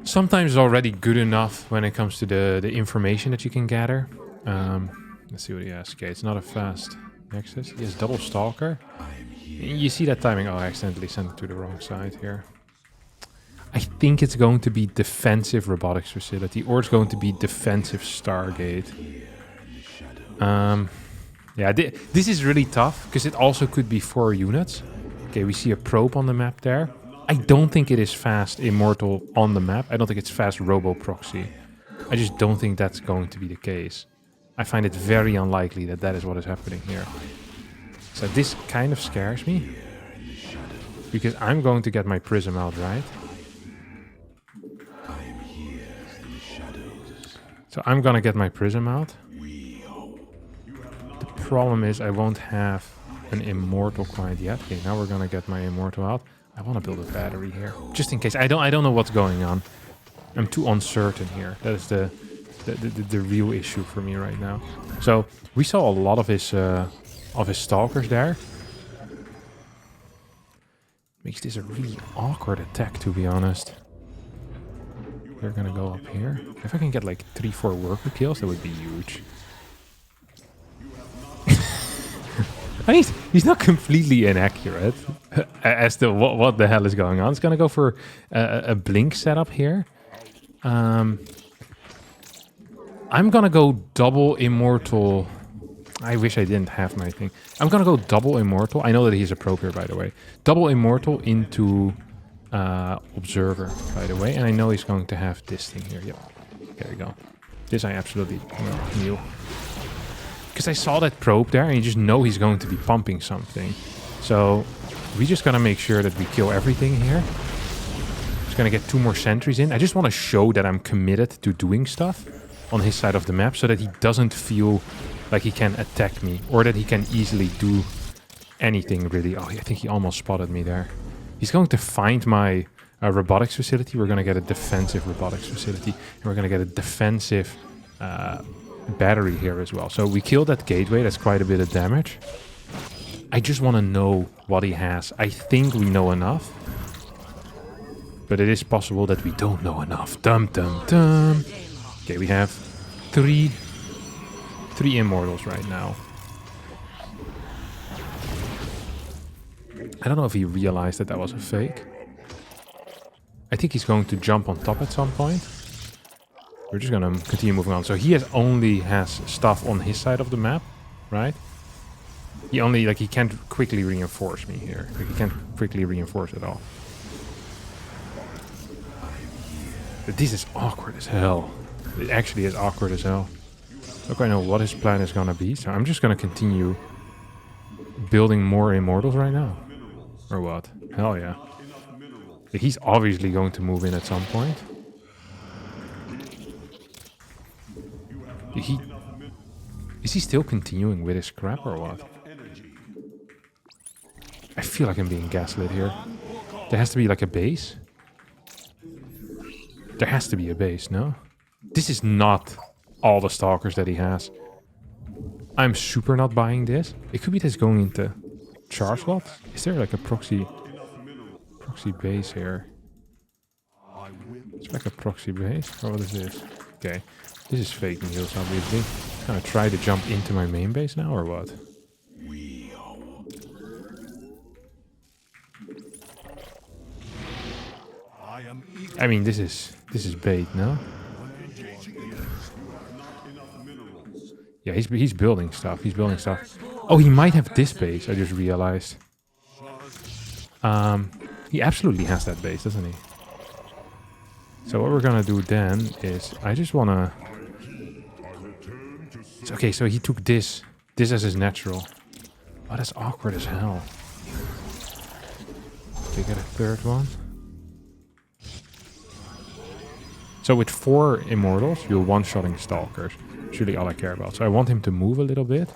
sometimes already good enough when it comes to the information that you can gather. Let's see what he has. Okay, it's not a fast nexus. He has double stalker. You see that timing. Oh, I accidentally sent it to the wrong side here. I think it's going to be defensive robotics facility, or it's going to be defensive stargate. Yeah, this is really tough, because it also could be 4 units. Okay, we see a probe on the map there. I don't think it is fast immortal on the map. I don't think it's fast robo proxy. I just don't think that's going to be the case. I find it very unlikely that that is what is happening here. So this kind of scares me, because I'm going to get my prism out, right? So I'm gonna get my prism out. The problem is I won't have an immortal quite yet. Okay, now we're gonna get my immortal out. I want to build a battery here, just in case. I don't know what's going on. I'm too uncertain here. That is the real issue for me right now. So we saw a lot of his stalkers there. Makes this a really awkward attack, to be honest. We're gonna go up here. If I can get like 3-4 worker kills, that would be huge. I mean, he's not completely inaccurate as to what the hell is going on. It's gonna go for a blink setup here. I'm gonna go double immortal. I wish I didn't have my thing. I'm gonna go double immortal. I know that he's a probe here, by the way. Double immortal into observer, by the way, and I know he's going to have this thing here. Yep, there we go. This I absolutely knew, because I saw that probe there, and you just know he's going to be pumping something. So we just gotta make sure that we kill everything here. Just gonna get 2 more sentries in. I just want to show that I'm committed to doing stuff on his side of the map, so that he doesn't feel like he can attack me, or that he can easily do anything really. Oh, I think he almost spotted me there. He's going to find my robotics facility. We're going to get a defensive robotics facility. And we're going to get a defensive battery here as well. So we killed that gateway. That's quite a bit of damage. I just want to know what he has. I think we know enough. But it is possible that we don't know enough. Dum, dum, dum. Okay, we have 3 immortals right now. I don't know if he realized that that was a fake. I think he's going to jump on top at some point. We're just gonna continue moving on. So he only has stuff on his side of the map, right? He only, like, he can't quickly reinforce me here. Like, he can't quickly reinforce at all. But this is awkward as hell. It actually is awkward as hell. Look, I know what his plan is gonna be, so I'm just gonna continue building more immortals right now. Or what? Hell yeah. He's obviously going to move in at some point. Is he still continuing with his scrap or what? I feel like I'm being gaslit here. There has to be like a base. There has to be a base, no? This is not all the stalkers that he has. I'm super not buying this. It could be this going into charge slots. Is there like a proxy base here? It's like a proxy base. Or what is this? Okay. This is fake news, obviously. Gonna try to jump into my main base now, or what? I mean, this is bait, no? Yeah, he's building stuff. He's building stuff. Oh, he might have this base. I just realized. He absolutely has that base, doesn't he? So what we're gonna do then is, I just wanna. Okay, so he took this as his natural. Oh, that's awkward as hell. Okay, get a third one. So with 4 immortals, you're one-shotting stalkers. That's really all I care about. So I want him to move a little bit.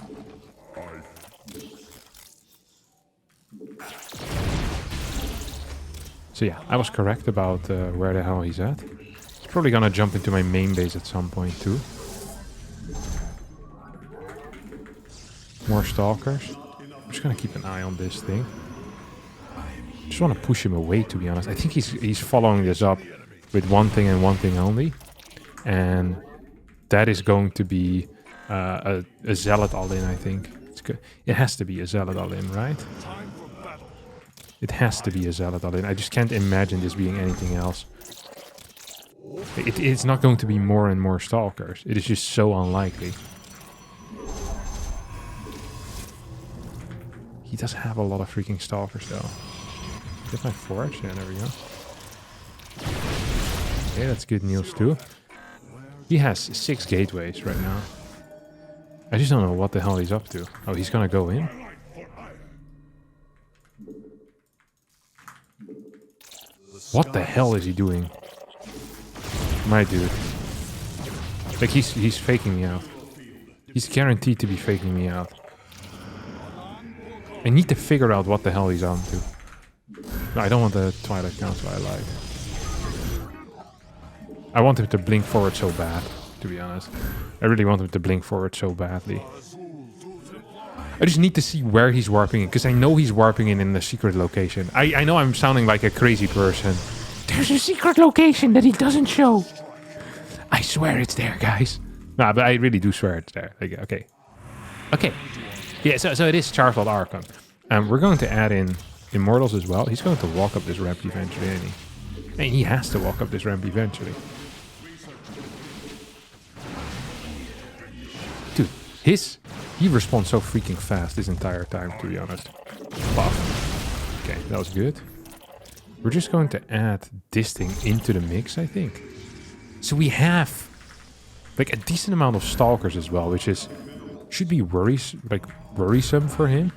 So yeah, I was correct about where the hell he's at. He's probably gonna jump into my main base at some point too. More stalkers. I'm just gonna keep an eye on this thing. Just want to push him away, to be honest. I think he's following this up with one thing and one thing only, and that is going to be a zealot all-in. I think it's good. It has to be a zealot all-in, right? It has to be a zealot all-in. I just can't imagine this being anything else. It's not going to be more and more stalkers. It is just so unlikely. He does have a lot of freaking stalkers, though. Get my forge? Yeah, there we go. Okay, that's good news, too. He has 6 gateways right now. I just don't know what the hell he's up to. Oh, he's gonna go in? What the hell is he doing? My dude. Like, he's faking me out. He's guaranteed to be faking me out. I need to figure out what the hell he's on to. No, I don't want the Twilight Council I like. I want him to blink forward so bad, to be honest. I really want him to blink forward so badly. I just need to see where he's warping in, because I know he's warping in the secret location. I know I'm sounding like a crazy person. There's a secret location that he doesn't show. I swear it's there, guys. Nah, but I really do swear it's there. Like, okay. Okay. Yeah, so it is Charleslotte Archon. We're going to add in Immortals as well. He's going to walk up this ramp eventually, isn't he? And he has to walk up this ramp eventually. Dude, he responds so freaking fast this entire time, to be honest. Buff. Okay, that was good. We're just going to add this thing into the mix, I think. So we have like a decent amount of stalkers as well, which should be worrisome for him.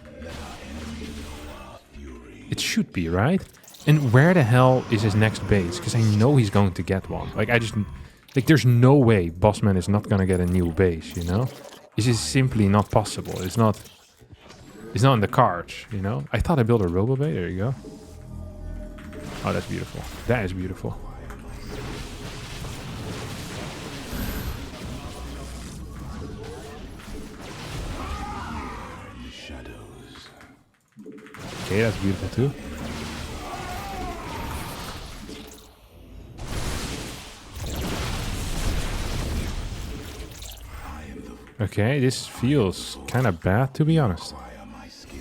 It should be, right? And where the hell is his next base? Because I know he's going to get one. Like, there's no way Bossman is not going to get a new base, you know? This is simply not possible. It's not in the cards, you know? I thought I built a robo base. There you go. Oh, that's beautiful. That is beautiful. Okay, that's beautiful too. Okay, this feels kind of bad, to be honest.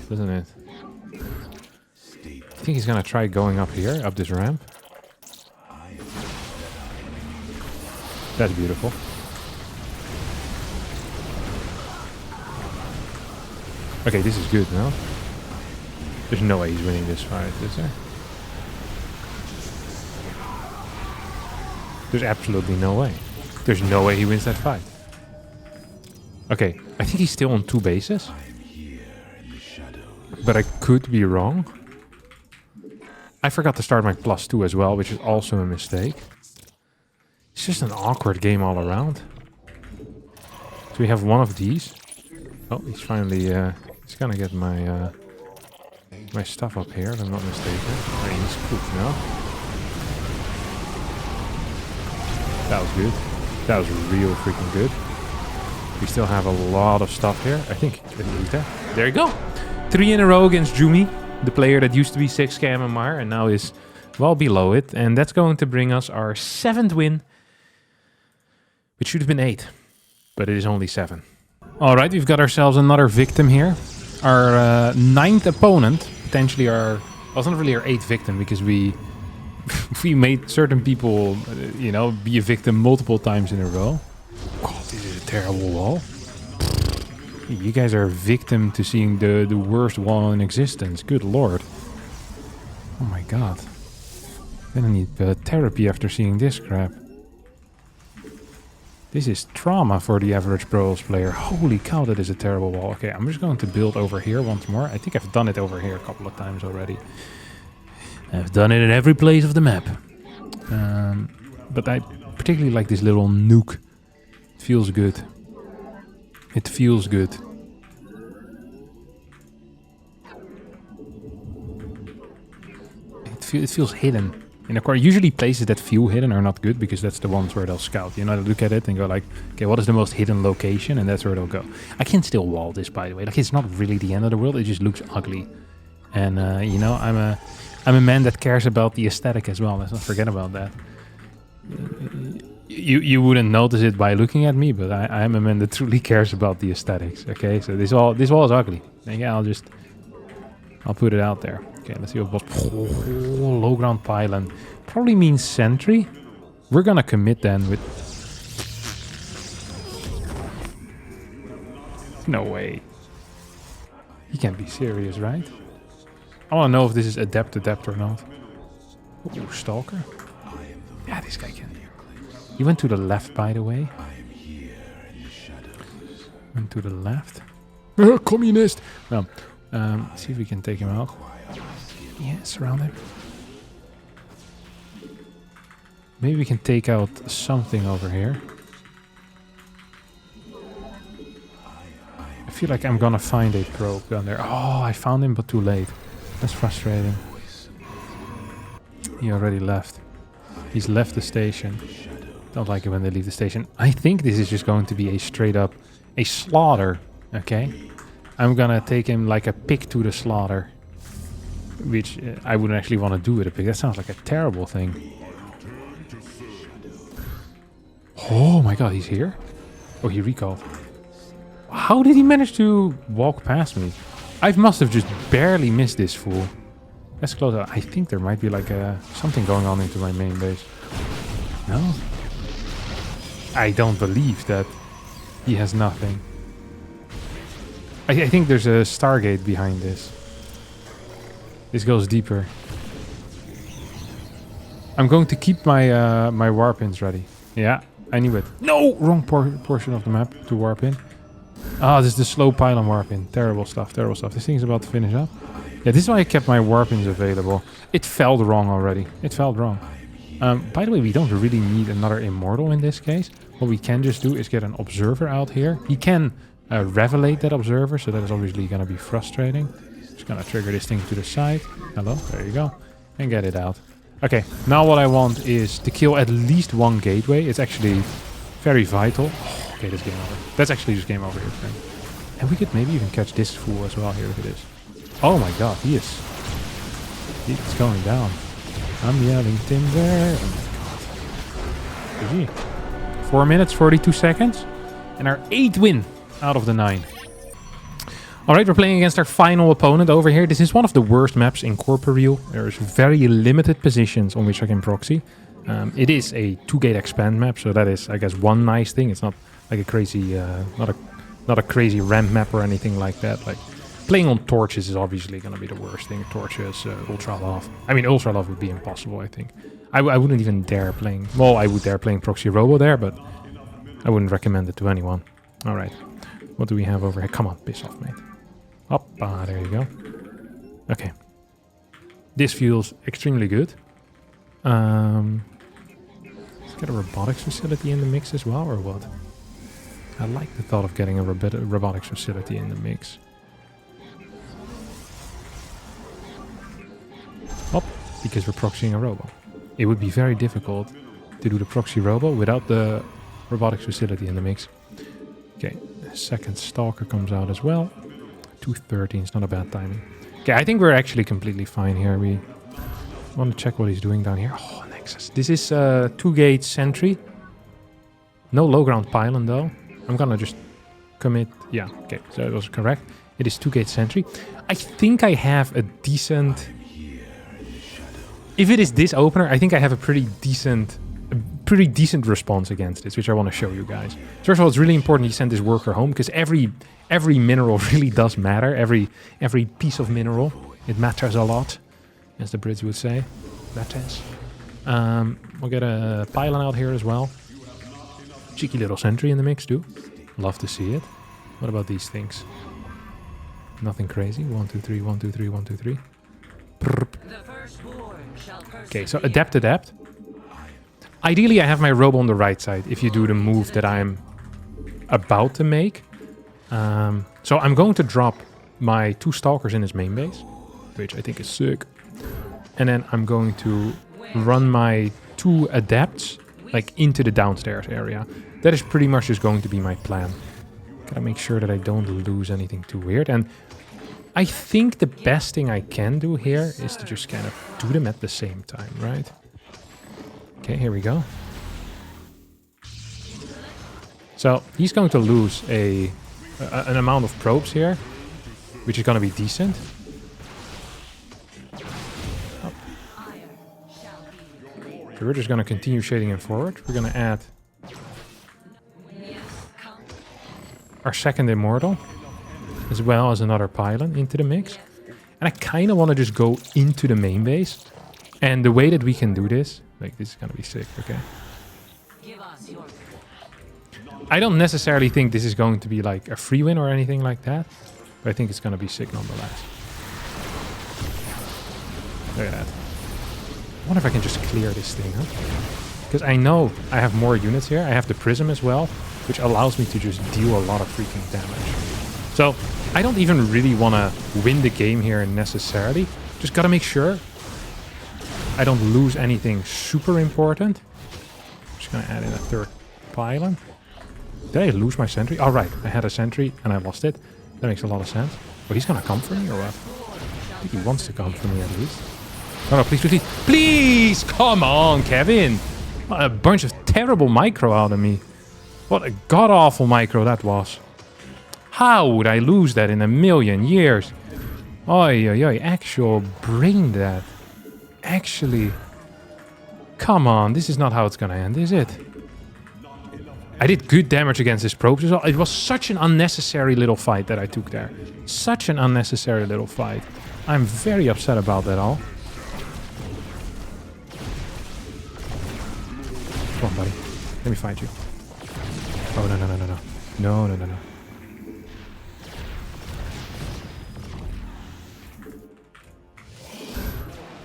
Doesn't it? think he's gonna try going up here, up this ramp. That's beautiful. Okay, this is good, no? There's no way he's winning this fight, is there? There's absolutely no way. There's no way he wins that fight. Okay, I think he's still on 2 bases. But I could be wrong. I forgot to start my +2 as well, which is also a mistake. It's just an awkward game all around. So we have one of these. Oh, he's finally... he's gonna get my my stuff up here, if I'm not mistaken. I mean, he's cooked now. That was good. That was real freaking good. We still have a lot of stuff here. I think there you go. 3 in a row against Jumi, the player that used to be 6k MMR and now is well below it. And that's going to bring us our 7th win, which should have been 8, but it is only 7. All right, we've got ourselves another victim here. Our 9th opponent, potentially our... Well, it's not really our 8th victim because we made certain people, you know, be a victim multiple times in a row. God, this is a terrible wall. You guys are a victim to seeing the worst wall in existence. Good lord. Oh my god. Then I need therapy after seeing this crap. This is trauma for the average Bros player. Holy cow, that is a terrible wall. Okay, I'm just going to build over here once more. I think I've done it over here a couple of times already. I've done it in every place of the map. But I particularly like this little nuke. It feels good. It feels good. It feels hidden. In a corner, usually places that feel hidden are not good because that's the ones where they'll scout. You know, they look at it and go like, okay, what is the most hidden location? And that's where they'll go. I can still wall this, by the way. Like, it's not really the end of the world. It just looks ugly. And, you know, I'm a man that cares about the aesthetic as well. Let's not forget about that. You wouldn't notice it by looking at me, but I'm a man that truly cares about the aesthetics. Okay, so this wall is ugly. And yeah, I'll put it out there. Okay, let's see what was. Oh, low ground pylon probably means sentry. We're gonna commit then with. No way. He can't be serious, right? I want to know if this is adept or not. Ooh, stalker. Yeah, this guy can. He went to the left, by the way. Went to the left. Communist! Well, see if we can take him out. Yeah, surround him. Maybe we can take out something over here. I feel like I'm gonna find a probe down there. Oh, I found him, but too late. That's frustrating. He already left. He's left the station. Don't like it when they leave the station. I think this is just going to be a straight up a slaughter. Okay, I'm gonna take him like a pig to the slaughter, which I wouldn't actually want to do with a pig. That sounds like a terrible thing. Oh my god, he's here. Oh, he recalled. How did he manage to walk past me? I must have just barely missed this fool. Let's close out. I think there might be like something going on into my main base. No? I don't believe that he has nothing. I think there's a stargate behind this. This goes deeper. I'm going to keep my my warp ins ready. Yeah, I knew it. No! Wrong portion of the map to warp in. Ah, this is the slow pylon warp in. Terrible stuff, terrible stuff. This thing's about to finish up. Yeah, this is why I kept my warp ins available. It felt wrong already. It felt wrong. By the way, we don't really need another immortal in this case. What we can just do is get an observer out here. He can revelate that observer, so that is obviously going to be frustrating. Just going to trigger this thing to the side. Hello, there you go. And get it out. Okay, now what I want is to kill at least one gateway. It's actually very vital. Oh, okay, that's game over. That's actually just game over here. Friend. And we could maybe even catch this fool as well here if it is. Oh my god, he's going down. I'm yelling timber. Oh my god. GG. 4 minutes, 42 seconds. And our 8th win out of the 9. All right, we're playing against our final opponent over here. This is one of the worst maps in Corporeal. There's very limited positions on which I can proxy. It is a 2-gate expand map, so that is, I guess, one nice thing. It's not like a crazy, not a crazy ramp map or anything like that. Like playing on torches is obviously going to be the worst thing. Torches, ultra love. I mean, ultra love would be impossible. I think I wouldn't even dare playing. Well, I would dare playing Proxy Robo there, but I wouldn't recommend it to anyone. All right, what do we have over here? Come on, piss off, mate. Up, there you go. Okay, this feels extremely good. Let's get a robotics facility in the mix as well, or what? I like the thought of getting a robotics facility in the mix. Up, because we're proxying a robo. It would be very difficult to do the proxy robo without the robotics facility in the mix. Okay, the second stalker comes out as well. 213 is not a bad timing. Okay, I think we're actually completely fine here. We want to check what he's doing down here. Oh, Nexus. This is 2-gate sentry. No low ground pylon though. I'm gonna just commit. Yeah, okay, so it was correct. It is 2-gate sentry. I think I have a decent... If it is this opener, I think I have a pretty decent response against this, which I want to show you guys. First of all, it's really important you send this worker home, because every mineral really does matter. Every piece of mineral, it matters a lot, as the Brits would say. Matters. We'll get a pylon out here as well. Cheeky little sentry in the mix too. Love to see it. What about these things? Nothing crazy. 1, 2, 3, 1, 2, 3, 1, 2, 3. Okay, so adapt. Ideally, I have my robo on the right side if you do the move that I'm about to make. So I'm going to drop my 2 stalkers in his main base, which I think is sick. And then I'm going to run my 2 adapts like into the downstairs area. That is pretty much just going to be my plan. Gotta make sure that I don't lose anything too weird. And I think the best thing I can do here is to just kind of do them at the same time, right? Okay, here we go. So he's going to lose an amount of probes here, which is going to be decent. Oh. So we're just going to continue shading him forward. We're going to add our second immortal, as well as another pylon into the mix. And I kind of want to just go into the main base. And the way that we can do this, like this is going to be sick, okay? I don't necessarily think this is going to be like a free win or anything like that. But I think it's going to be sick nonetheless. Look at that. I wonder if I can just clear this thing, huh? Because I know I have more units here. I have the prism as well, which allows me to just deal a lot of freaking damage. So I don't even really want to win the game here necessarily. Just got to make sure I don't lose anything super important. I'm just going to add in a 3rd pylon. Did I lose my sentry? Oh, right. I had a sentry and I lost it. That makes a lot of sense. But he's going to come for me or what? I think he wants to come for me at least. No, no, please, please, please. Please! Come on, Kevin! What a bunch of terrible micro out of me. What a god-awful micro that was. How would I lose that in a million years? Oi, oi, oi. Actual brain dead. Actually. Come on, this is not how it's gonna end, is it? I did good damage against his probes as well. It was such an unnecessary little fight that I took there. Such an unnecessary little fight. I'm very upset about that all. Come on, buddy. Let me fight you. Oh, no, no, no, no, no. No, no, no, no.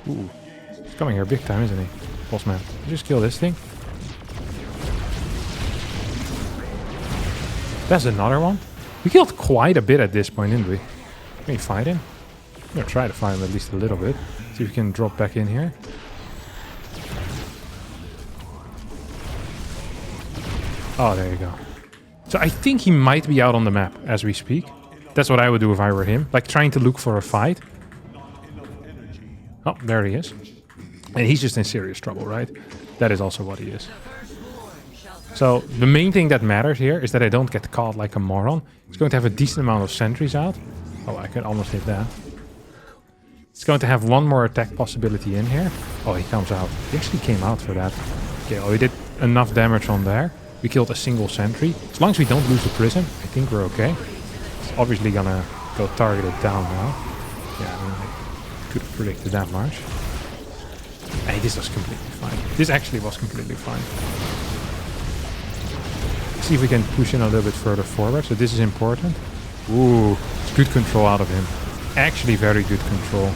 Ooh. He's coming here big time, isn't he? Boss man. Just kill this thing. That's another one. We killed quite a bit at this point, didn't we? Can we fight him? I'm gonna try to fight him at least a little bit. See if we can drop back in here. Oh, there you go. So I think he might be out on the map as we speak. That's what I would do if I were him. Like trying to look for a fight. Oh, there he is. And he's just in serious trouble, right? That is also what he is. So the main thing that matters here is that I don't get caught like a moron. He's going to have a decent amount of sentries out. Oh, I could almost hit that. It's going to have one more attack possibility in here. Oh, he comes out. He actually came out for that. Okay, oh, he did enough damage on there. We killed a single sentry. As long as we don't lose the prism, I think we're okay. It's obviously gonna go targeted down now. Yeah, I mean, I could have predicted that much. Hey, this was completely fine. This actually was completely fine. See if we can push in a little bit further forward. So this is important. Ooh, it's good control out of him. Actually very good control.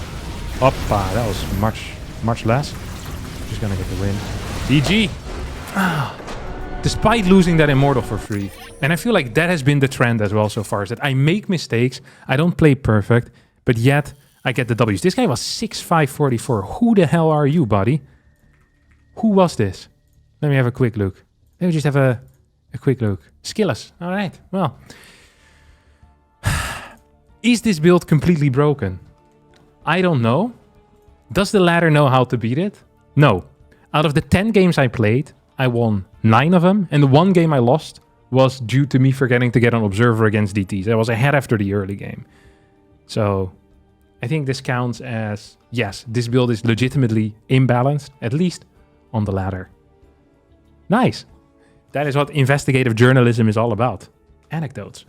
Hoppa, that was much less. Just gonna get the win. GG! Ah, despite losing that Immortal for free. And I feel like that has been the trend as well so far. Is that I make mistakes, I don't play perfect, but yet I get the W's. This guy was 6'5", 44. Who the hell are you, buddy? Who was this? Let me have a quick look. Let me just have a quick look. Skillless. All right. Well, is this build completely broken? I don't know. Does the ladder know how to beat it? No. Out of the 10 games I played, I won 9 of them. And the one game I lost was due to me forgetting to get an observer against DTs. I was ahead after the early game. So I think this counts as, yes, this build is legitimately imbalanced, at least on the ladder. Nice. That is what investigative journalism is all about. Anecdotes.